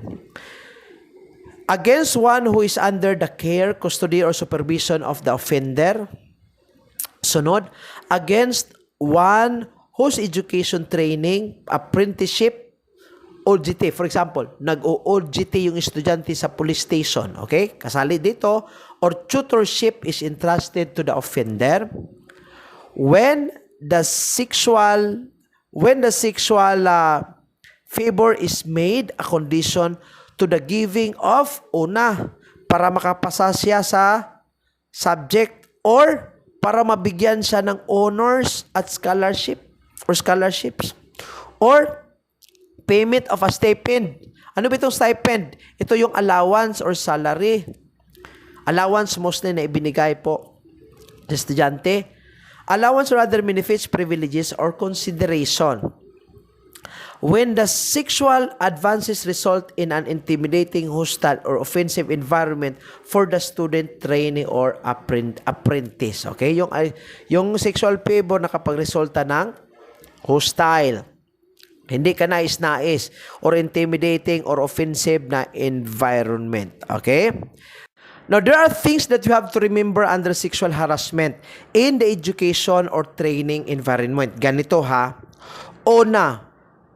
Against one who is under the care, custody, or supervision of the offender. Sunod, against one whose education, training, apprenticeship, OJT. For example, nag-OJT yung estudyante sa police station. Okay? Kasali dito. Or tutorship is entrusted to the offender. When the sexual favor is made a condition to the giving of una para makapasa siya sa subject or para mabigyan siya ng honors at scholarships or payment of a stipend. Ano ba itong stipend? Ito yung allowance or salary. Allowance mostly na ibinigay po sa estudyante. Allowance or other benefits, privileges, or consideration. When the sexual advances result in an intimidating, hostile, or offensive environment for the student, trainee, or apprentice. Okay? Yung sexual favor nakapagresulta ng hostile, hindi ka nais-nais, or intimidating or offensive na environment. Okay? Now, there are things that you have to remember under sexual harassment in the education or training environment. Ganito ha. Una,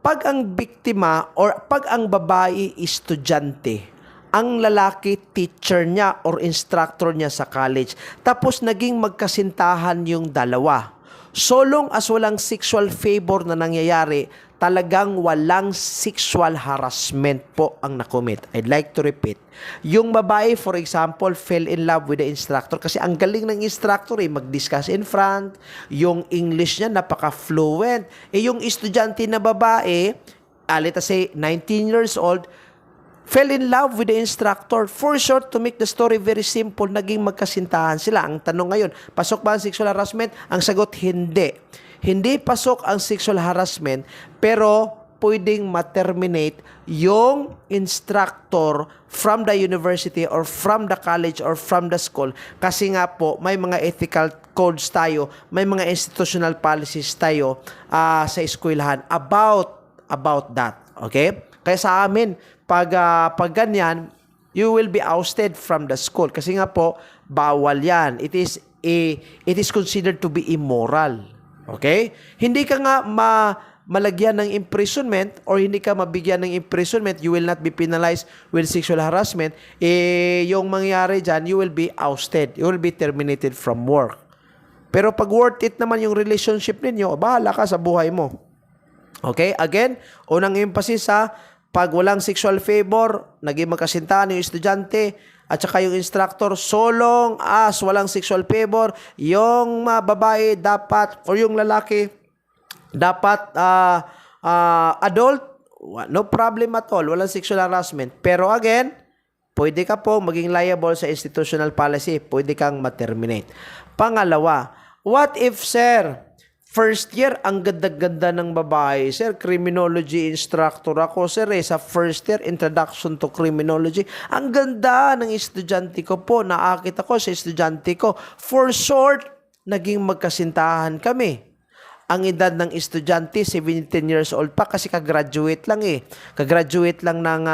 pag ang biktima or pag ang babae estudyante, ang lalaki teacher niya or instructor niya sa college, tapos naging magkasintahan yung dalawa. So long as walang sexual favor na nangyayari, talagang walang sexual harassment po ang nakomit. I'd like to repeat. Yung babae, for example, fell in love with the instructor kasi ang galing ng instructor mag-discuss in front. Yung English niya napaka-fluent. Yung estudyante na babae, let us say 19 years old, fell in love with the instructor. For short, to make the story very simple, naging magkasintahan sila. Ang tanong ngayon, pasok ba ang sexual harassment? Ang sagot, hindi. Hindi pasok ang sexual harassment, pero pwedeng ma-terminate yung instructor from the university or from the college or from the school. Kasi nga po, may mga ethical codes tayo, may mga institutional policies tayo sa eskwelahan about that. Okay? Kaya sa amin, pag ganyan, you will be ousted from the school. Kasi nga po, bawal yan. It is considered to be immoral. Okay? Hindi ka nga malagyan ng imprisonment or hindi ka mabigyan ng imprisonment, you will not be penalized with sexual harassment. Yung mangyari dyan, you will be ousted. You will be terminated from work. Pero pag worth it naman yung relationship ninyo, bahala ka sa buhay mo. Okay? Again, unang emphasis sa pag walang sexual favor, naging magkasintahan yung estudyante at saka yung instructor, so long as walang sexual favor, yung babae dapat, or yung lalaki, dapat adult, no problem at all, walang sexual harassment. Pero again, pwede ka po maging liable sa institutional policy, pwede kang ma-terminate. Pangalawa, what if, sir, first year, ang ganda-ganda ng babae. Sir, criminology instructor ako. Sir, sa first year, introduction to criminology. Ang ganda ng estudyante ko po. Naakit ako sa estudyante ko. For short, naging magkasintahan kami. Ang edad ng estudyante, 17 years old pa kasi kagraduate lang Kagraduate lang ng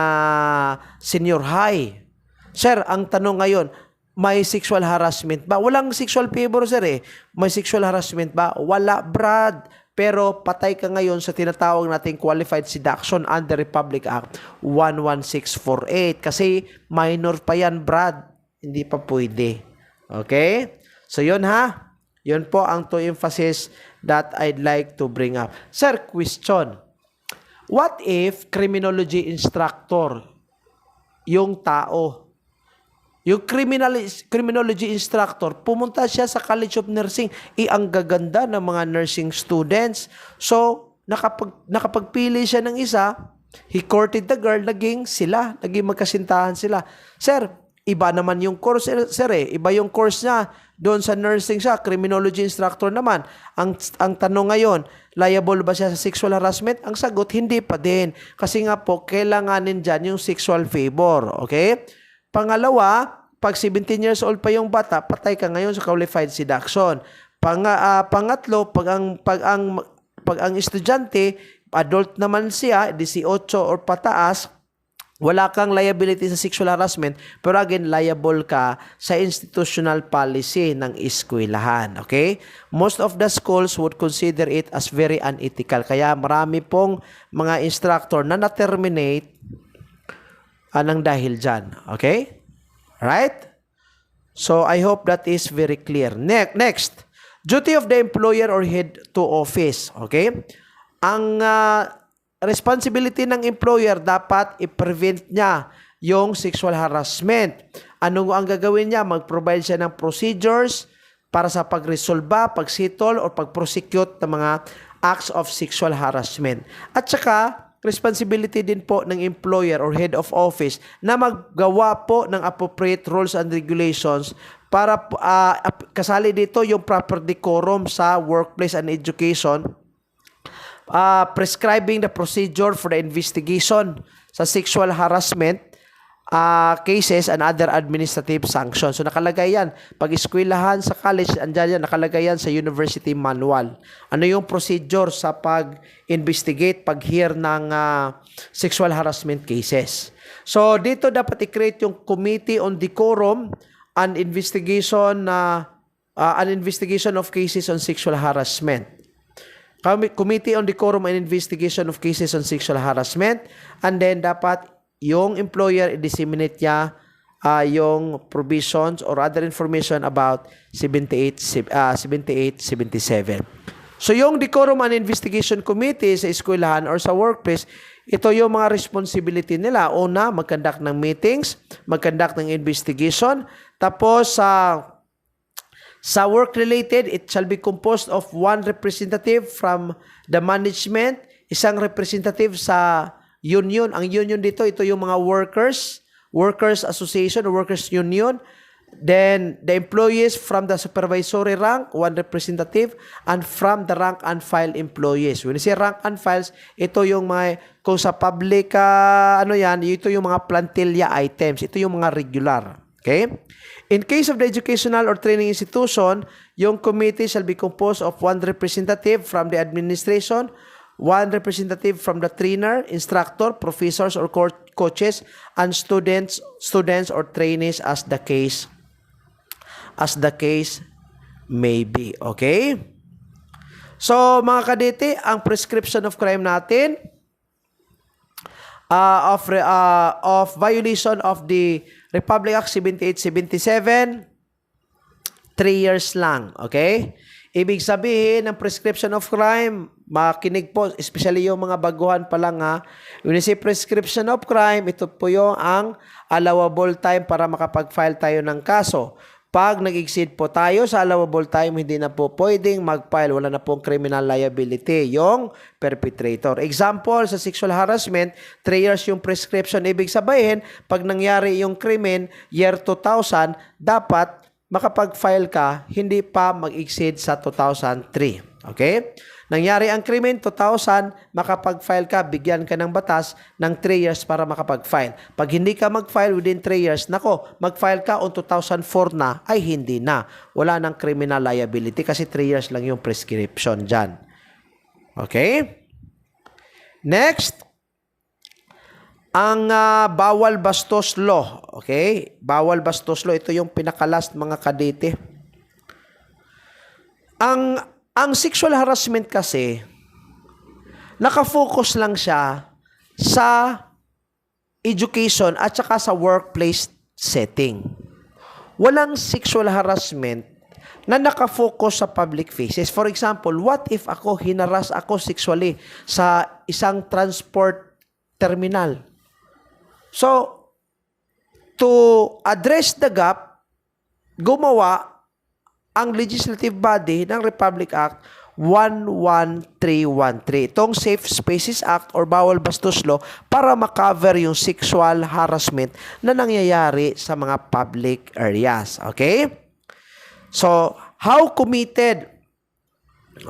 senior high. Sir, ang tanong ngayon, may sexual harassment ba? Walang sexual favor, sir May sexual harassment ba? Wala, Brad. Pero patay ka ngayon sa tinatawag nating qualified seduction under Republic Act 11648. Kasi minor pa yan, Brad. Hindi pa pwede. Okay? So, yun ha. Yun po ang two emphasis that I'd like to bring up. Sir, question. What if criminology instructor, yung tao, yung criminology instructor, pumunta siya sa College of Nursing. Ang gaganda ng mga nursing students. So, nakapagpili siya ng isa, he courted the girl, naging magkasintahan sila. Sir, iba naman yung course, sir Iba yung course niya. Doon sa nursing siya, criminology instructor naman. Ang tanong ngayon, liable ba siya sa sexual harassment? Ang sagot, hindi pa din. Kasi nga po, kailanganin dyan yung sexual favor. Okay? Pangalawa, pag 17 years old pa yung bata, patay ka ngayon sa qualified seduction. Pangatlo, pag ang estudyante adult naman siya, 18 or pataas, wala kang liability sa sexual harassment, pero again, liable ka sa institutional policy ng eskwelahan. Okay? Most of the schools would consider it as very unethical. Kaya marami pong mga instructor na na-terminate nang dahil dyan. Okay? Right? So, I hope that is very clear. Next, duty of the employer or head to office. Okay? Ang responsibility ng employer, dapat i-prevent niya yung sexual harassment. Ano ang gagawin niya? Mag-provide siya ng procedures para sa pag-resolba, pag-settle, or pag-prosecute ng mga acts of sexual harassment. At saka, responsibility din po ng employer or head of office na maggawa po ng appropriate rules and regulations para kasali dito yung proper decorum sa workplace and education, prescribing the procedure for the investigation sa sexual harassment cases and other administrative sanctions. So nakalagay yan. Pag eskwelahan sa college, andyan yan, nakalagay yan sa university manual. Ano yung procedure sa pag-investigate, pag-hear ng sexual harassment cases. So dito dapat i-create yung Committee on Decorum and Investigation of Cases on Sexual Harassment. Committee on Decorum and Investigation of Cases on Sexual Harassment, and then dapat yung employer i-disseminate niya yung provisions or other information about 78-77. So yung Decorum and Investigation Committee sa eskwelahan or sa workplace, ito yung mga responsibility nila. Una, mag-conduct ng meetings, mag-conduct ng investigation, tapos sa work-related, it shall be composed of one representative from the management, isang representative sa union. Ang union dito, ito yung mga workers association or workers union. Then, the employees from the supervisory rank, one representative, and from the rank and file employees. When you say rank and files, ito yung mga, kung sa public, ito yung mga plantilla items. Ito yung mga regular. Okay? In case of the educational or training institution, yung committee shall be composed of one representative from the administration, one representative from the trainer, instructor, professors or coaches, and students or trainees as the case may be. Okay? So, mga kadete, ang prescription of crime natin of violation of the Republic Act 78-77, 3 years lang. Okay? Ibig sabihin, ng prescription of crime, makinig po, especially yung mga baguhan pa lang when you say prescription of crime, ito po yung ang allowable time para makapag-file tayo ng kaso. Pag nag-exceed po tayo sa allowable time, hindi na po pwedeng mag-file. Wala na pong criminal liability yung perpetrator. Example, sa sexual harassment, 3 years yung prescription. Ibig sabihin, pag nangyari yung krimen, year 2000, dapat makapag-file ka, hindi pa mag-exceed sa 2003. Okay? Nangyari ang krimen, 2000, makapag-file ka, bigyan ka ng batas ng 3 years para makapag-file. Pag hindi ka mag-file within 3 years, mag-file ka on 2004 na, ay hindi na. Wala nang criminal liability kasi 3 years lang yung prescription dyan. Okay? Next, ang bawal bastos law. Okay? Bawal bastos law, ito yung pinakalast mga kadete. Ang sexual harassment kasi, nakafocus lang siya sa education at saka sa workplace setting. Walang sexual harassment na nakafocus sa public faces. For example, what if hinaras ako sexually sa isang transport terminal? So, to address the gap, gumawa ang legislative body ng Republic Act 11313. Itong Safe Spaces Act or Bawal Bastos Law para makover yung sexual harassment na nangyayari sa mga public areas. Okay? So, how committed?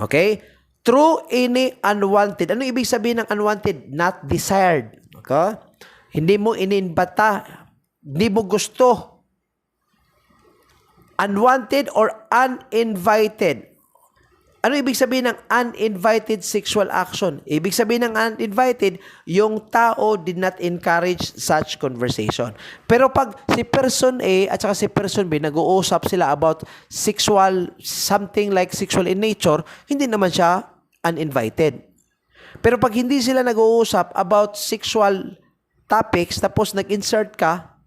Okay? Through any unwanted. Ano ibig sabihin ng unwanted? Not desired. Okay? Hindi mo ininbata. Hindi mo gusto. Unwanted or uninvited. Ano ibig sabihin ng uninvited sexual action? Ibig sabihin ng uninvited, yung tao did not encourage such conversation. Pero pag si person A at saka si person B nag-uusap sila about sexual, something like sexual in nature, hindi naman siya uninvited. Pero pag hindi sila nag-uusap about sexual topics, tapos nag-insert ka,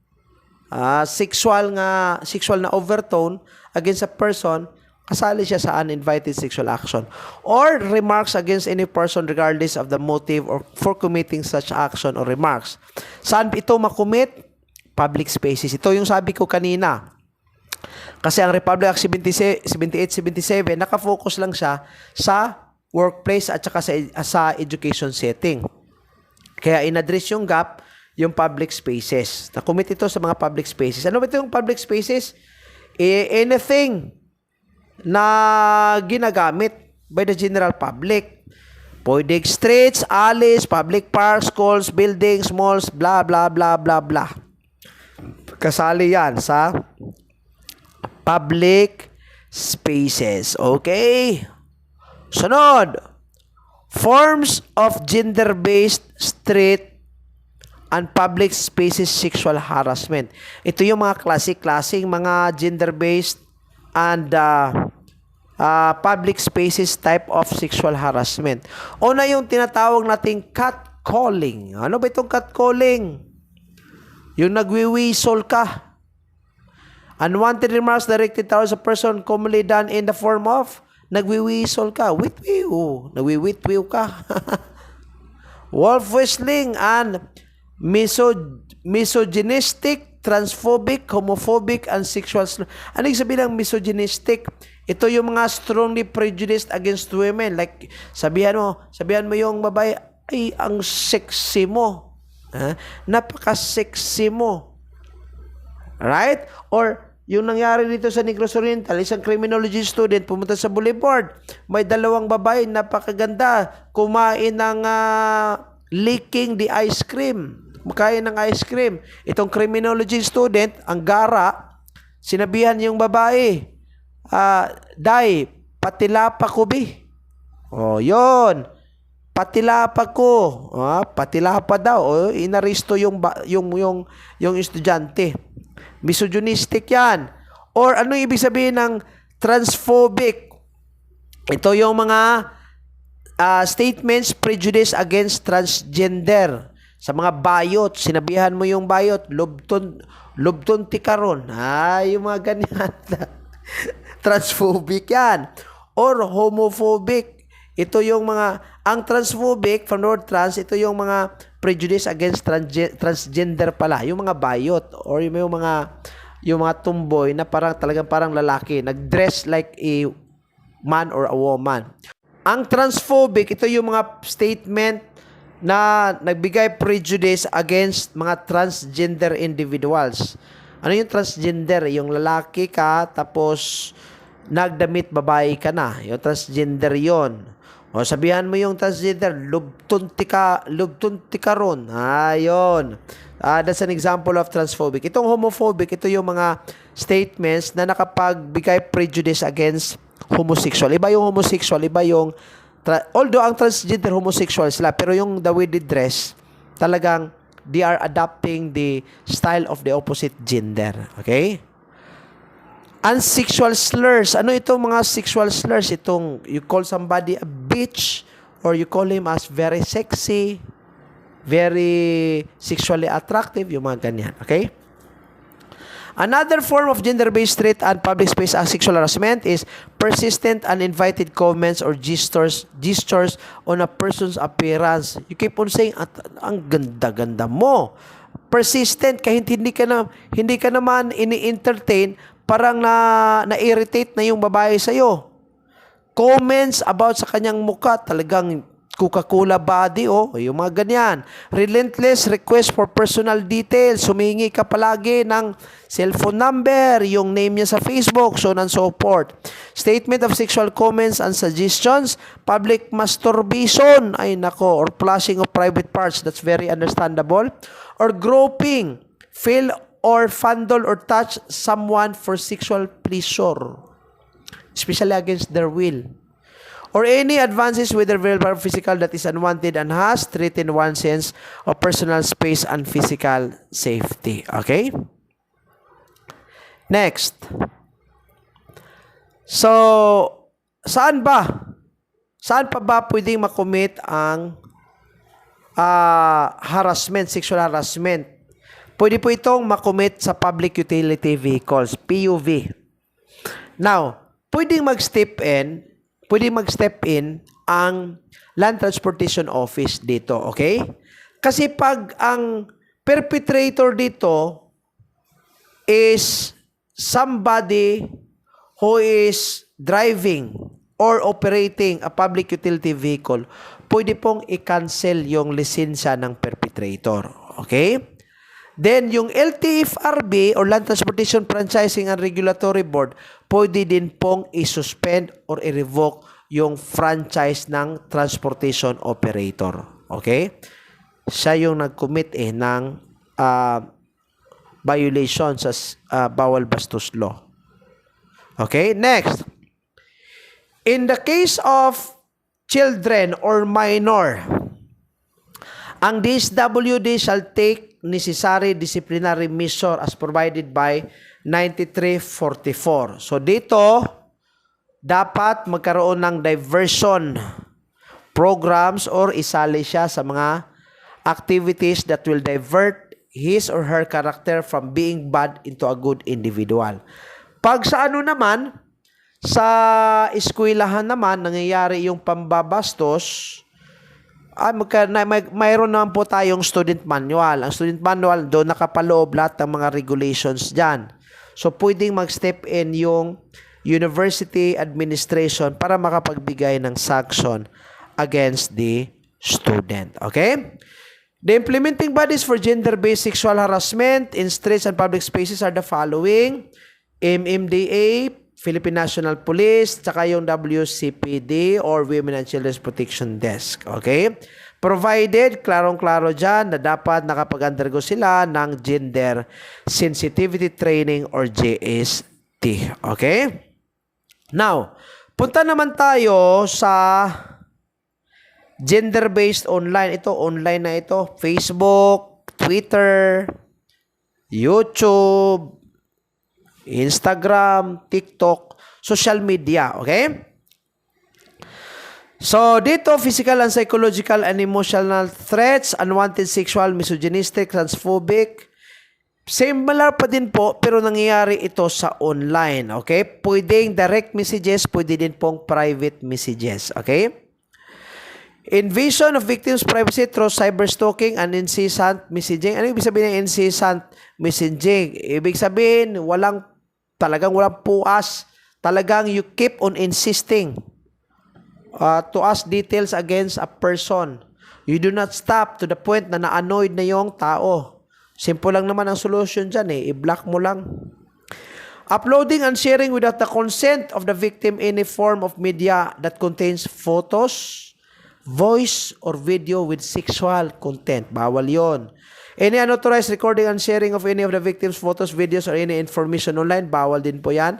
sexual na overtone against a person, kasali siya sa uninvited sexual action. Or remarks against any person regardless of the motive or for committing such action or remarks. Saan ito makumit? Public spaces. Ito yung sabi ko kanina. Kasi ang Republic Act 78-77, nakafocus lang siya sa workplace at saka sa education setting. Kaya in-address yung gap, yung public spaces. Nakumit ito sa mga public spaces. Ano ba ito yung public spaces? Anything na ginagamit by the general public. Pwedeng streets, alleys, public parks, schools, buildings, malls, blah, blah, blah, blah, blah. Kasali yan sa public spaces. Okay? Sunod. Forms of gender-based street and public spaces sexual harassment. Ito yung mga klaseng mga gender-based and public spaces type of sexual harassment. Una yung tinatawag nating catcalling. Ano ba itong catcalling? Yung nagwiwisol ka. Unwanted remarks directed towards a person commonly done in the form of nagwiwisol ka. Witwiw. Nagwiwitwiw ka. Wolf whistling and misogynistic, transphobic, homophobic, and sexual slur. Ano yung sabihin ng misogynistic? Ito yung mga strongly prejudiced against women. Like, sabihan mo yung babae, ay, ang sexy mo. Napaka-sexy mo. Right? Or, yung nangyari dito sa Negros Oriental, isang criminology student pumunta sa boulevard. May dalawang babae, napakaganda, kumain ng licking the ice cream. Makain ng ice cream. Itong criminology student, ang gara, sinabihan yung babae, Day, patilapa ko bi. O, yun. Patilapa ko. Patilapa daw. O, inaristo yung estudyante. Misogynistic yan. Or, ano ibig sabihin ng transphobic? Ito yung mga statements prejudice against transgender. Sa mga bayot, sinabihan mo yung bayot, lubton tikaron. Yung mga ganyan. Transphobic yan. Or homophobic. Ito yung ang transphobic, from the word trans, ito yung mga prejudice against transgender pala. Yung mga bayot, or yung mga tumboy na parang lalaki, nag-dress like a man or a woman. Ang transphobic, ito yung mga statement na nagbigay prejudice against mga transgender individuals. Ano yung transgender? Yung lalaki ka, tapos nagdamit babae ka na. Yung transgender yon. O sabihan mo yung transgender, lubton tika ron. Yun. That's an example of transphobic. Itong homophobic, ito yung mga statements na nakapagbigay prejudice against homosexual. Iba yung homosexual, iba yung although ang transgender homosexual sila, pero yung the way they dress, talagang they are adopting the style of the opposite gender. Okay? And sexual slurs. Ano itong mga sexual slurs? Itong you call somebody a bitch, or you call him as very sexy, very sexually attractive, yung mga ganyan. Okay? Another form of gender-based street and public space sexual harassment is persistent uninvited comments or gestures on a person's appearance. You keep on saying, ang ganda-ganda mo. Persistent, kahit hindi ka naman ini-entertain, parang na-irritate na yung babae sa'yo. Comments about sa kanyang mukha, talagang Coca-Cola body, yung mga ganyan. Relentless request for personal details. Sumingi ka palagi ng cellphone number, yung name niya sa Facebook, so on and so forth. Statement of sexual comments and suggestions. Public masturbation, ay nako, or flashing of private parts, that's very understandable. Or groping, feel or fondle or touch someone for sexual pleasure, especially against their will. or any advances whether verbal or physical that is unwanted and has threatened one's sense of personal space and physical safety. Okay? Next. So, saan ba? Saan pa ba pwedeng makomit ang harassment, sexual harassment? Pwede po itong makomit sa public utility vehicles, PUV. Now, pwedeng mag-step in ang Land Transportation Office dito, okay? Kasi pag ang perpetrator dito is somebody who is driving or operating a public utility vehicle, pwede pong i-cancel yung lisensya ng perpetrator, okay? Then, yung LTFRB or Land Transportation Franchising and Regulatory Board, pwede din pong i-suspend or i-revoke yung franchise ng transportation operator. Okay? Siya yung nag-commit ng violation sa bawal bastos law. Okay? Next. In the case of children or minor, ang DSWD shall take necessary disciplinary measure as provided by 9344. So dito, dapat magkaroon ng diversion programs or isali siya sa mga activities that will divert his or her character from being bad into a good individual. Pag sa ano naman, sa eskwelahan naman, nangyayari yung pambabastos, mayroon naman po tayong student manual. Ang student manual, doon nakapaloob lahat ng mga regulations dyan. So, pwedeng mag-step in yung university administration para makapagbigay ng sanction against the student. Okay? The implementing bodies for gender-based sexual harassment in streets and public spaces are the following: MMDA, Philippine National Police, tsaka yung WCPD or Women and Children's Protection Desk. Okay? Provided, klarong-klaro dyan na dapat nakapag-undergo sila ng Gender Sensitivity Training or GST. Okay? Now, punta naman tayo sa gender-based online. Ito, online na ito. Facebook, Twitter, YouTube, Instagram, TikTok, social media, okay? So, dito, physical and psychological and emotional threats, unwanted sexual, misogynistic, transphobic, similar pa din po, pero nangyayari ito sa online, okay? Pwedeng direct messages, pwede din pong private messages, okay? Invasion of victims' privacy through cyberstalking and incessant messaging. Ano ibig sabihin ng incessant messaging? Ibig sabihin, talagang walang puas. Talagang you keep on insisting to ask details against a person. You do not stop to the point na na-annoyed na yung tao. Simple lang naman ang solution dyan i-block mo lang. Uploading and sharing without the consent of the victim any form of media that contains photos, voice, or video with sexual content. Bawal yon. Any unauthorized recording and sharing of any of the victim's photos, videos, or any information online. Bawal din po yan.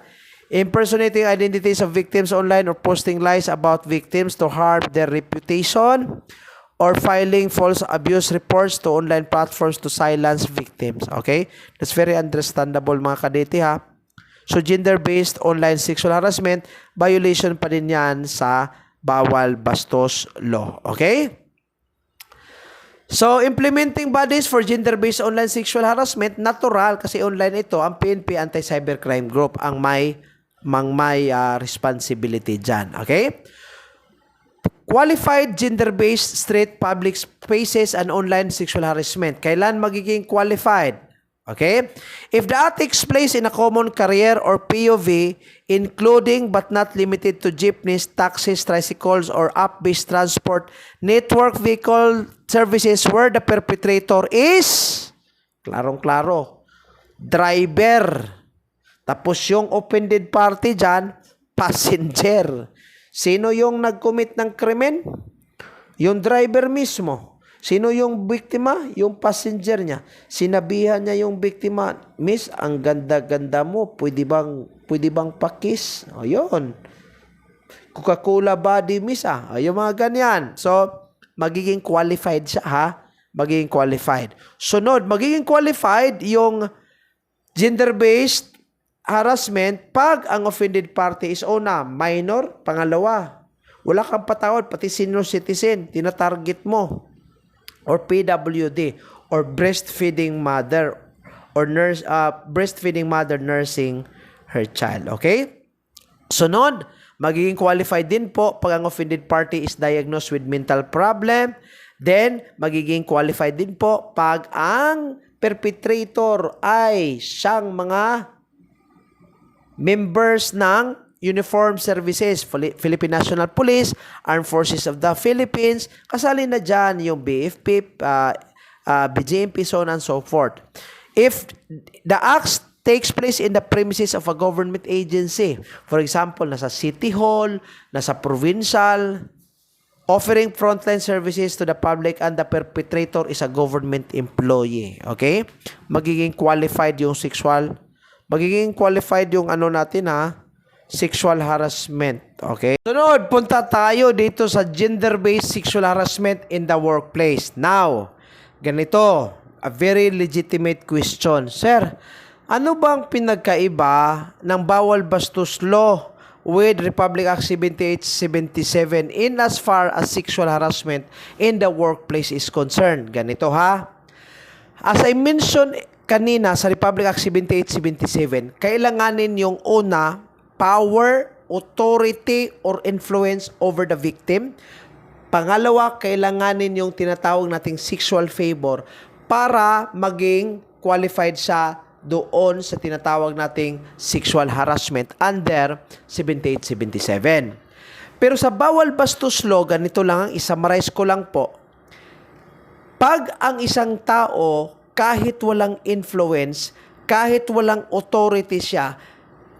Impersonating identities of victims online or posting lies about victims to harm their reputation, or filing false abuse reports to online platforms to silence victims. Okay? That's very understandable mga kadete ha. So, gender-based online sexual harassment, violation pa din yan sa bawal bastos law. Okay? So, implementing bodies for gender-based online sexual harassment, natural kasi online ito, ang PNP Anti-Cybercrime Group ang may responsibility dyan. Okay? Qualified gender-based street public spaces and online sexual harassment. Kailan magiging qualified? Okay? If the act takes place in a common carrier or POV, including but not limited to jeepneys, taxis, tricycles, or app-based transport network vehicle services where the perpetrator is, klarong-klaro, driver. Tapos yung offended party dyan, passenger. Sino yung nag-commit ng krimen? Yung driver mismo. Sino yung biktima? Yung passenger niya. Sinabihan niya yung biktima, "Miss, ang ganda-ganda mo. Pwede bang pakis?" O yun. Coca-Cola body mist yung mga ganyan. So, magiging qualified siya ha. Magiging qualified. Sunod, magiging qualified yung gender-based harassment pag ang offended party is una, minor, pangalawa, wala kang patawad, pati senior citizen, tinatarget mo, or PWD, or breastfeeding mother, or breastfeeding mother nursing her child. Okay? Sunod, magiging qualified din po pag ang offended party is diagnosed with mental problem. Then, magiging qualified din po pag ang perpetrator ay siyang mga members ng Uniformed Services, Philippine National Police, Armed Forces of the Philippines, kasali na dyan yung BFP, BJMP, so on and so forth. If the acts takes place in the premises of a government agency, for example, nasa City Hall, nasa provincial, offering frontline services to the public and the perpetrator is a government employee. Okay? Magiging qualified yung sexual harassment. Okay? Sunod, punta tayo dito sa gender-based sexual harassment in the workplace. Now, ganito, a very legitimate question. Sir, ano bang pinagkaiba ng bawal bastos law with Republic Act 7877 in as far as sexual harassment in the workplace is concerned? Ganito ha. As I mentioned kanina sa Republic Act 7877, kailanganin yung una, power, authority, or influence over the victim. Pangalawa, kailanganin yung tinatawag nating sexual favor para maging qualified siya doon sa tinatawag nating sexual harassment under 7877. Pero sa bawal bastos law, ganito lang, ang isummarize ko lang po. Pag ang isang tao, kahit walang influence, kahit walang authority siya,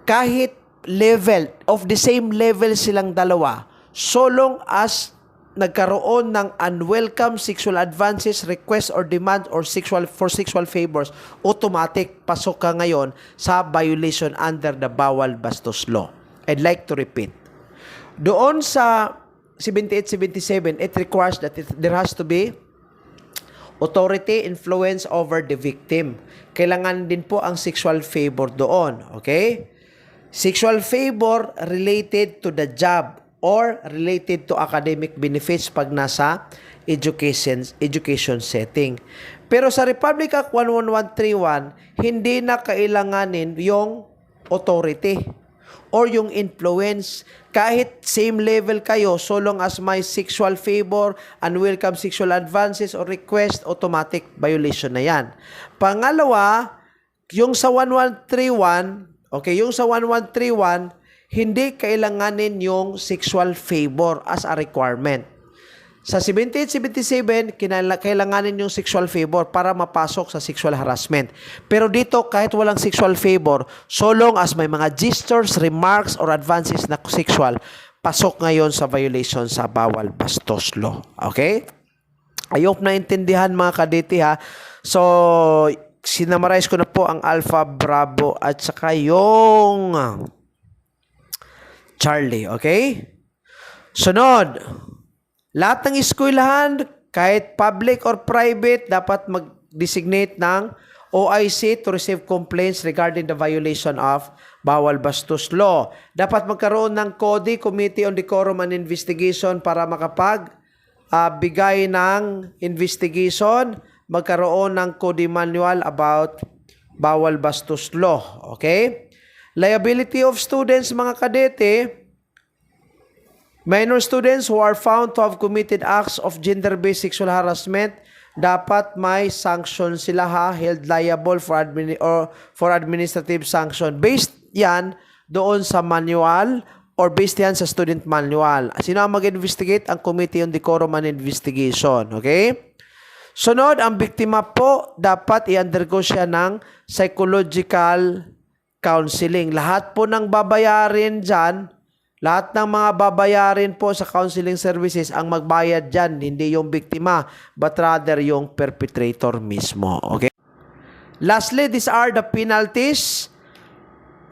kahit level, of the same level silang dalawa, so long as nagkaroon ng unwelcome sexual advances, requests or demands or for sexual favors, automatic pasok ka ngayon sa violation under the bawal bastos law. I'd like to repeat. Doon sa 7877, it requires that there has to be authority, influence over the victim. Kailangan din po ang sexual favor doon. Okay? Sexual favor related to the job or related to academic benefits pag nasa education setting. Pero sa Republic Act 11131, hindi na kailanganin yung authority or yung influence. Kahit same level kayo, so long as may sexual favor, unwelcome sexual advances or request, automatic violation na yan. Pangalawa, yung sa 1131, okay, yung sa 1131, hindi kailanganin yung sexual favor as a requirement. Sa 7877, kailanganin yung sexual favor para mapasok sa sexual harassment. Pero dito, kahit walang sexual favor, so long as may mga gestures, remarks, or advances na sexual, pasok ngayon sa violation sa bawal bastos law. Okay? I hope naintindihan mga kaditi ha. So, sinamarize ko na po ang Alpha, Bravo, at saka yung Charlie, okay? Sunod, lahat ng eskwelahan, kahit public or private, dapat mag-designate ng OIC to receive complaints regarding the violation of bawal bastos law. Dapat magkaroon ng CODI, Committee on Decorum and Investigation, para bigay ng investigation, magkaroon ng CODI manual about bawal bastos law. Okay? Liability of students, mga kadete, minor students who are found to have committed acts of gender-based sexual harassment, dapat may sanction sila ha, held liable for administrative sanction. Based yan doon sa manual or based yan sa student manual. Sino ang mag-investigate? Ang Committee on Decorum and Investigation. Okay? Sunod, ang biktima po, dapat i-undergo siya ng psychological counseling. Lahat po ng babayarin dyan, lahat ng mga babayarin po sa counseling services, ang magbayad dyan, hindi yung biktima, but rather yung perpetrator mismo. Okay? Lastly, these are the penalties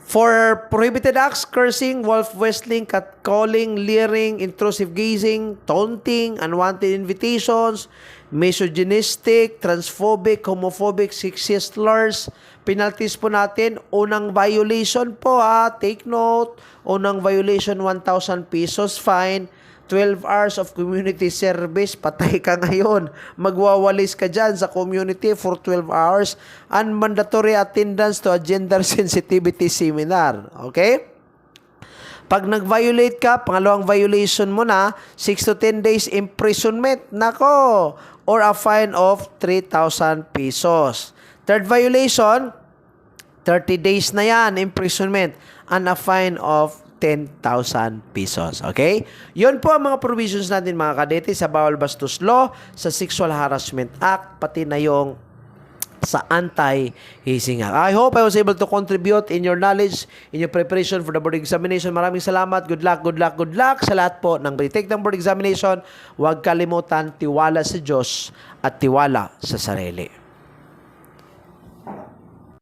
For prohibited acts, cursing, wolf whistling, catcalling, leering, intrusive gazing, taunting, unwanted invitations, misogynistic, transphobic, homophobic, sexist slurs, penalties po natin, unang violation po take note, unang violation 1,000 pesos fine, 12 hours of community service, patay ka ngayon. Magwawalis ka dyan sa community for 12 hours. And mandatory attendance to a gender sensitivity seminar. Okay? Pag nag-violate ka, pangalawang violation mo na, 6 to 10 days imprisonment. Nako! Or a fine of 3,000 pesos. Third violation, 30 days na yan, imprisonment. And a fine of 10,000 pesos. Okay? Yun po ang mga provisions natin mga kadete sa Bawal Bastos Law, sa Sexual Harassment Act, pati na yung sa Anti-Hazing Act. I hope I was able to contribute in your knowledge, in your preparation for the board examination. Maraming salamat. Good luck, good luck, good luck sa lahat po ng retake ng board examination. Huwag kalimutan, tiwala sa Diyos at tiwala sa sarili.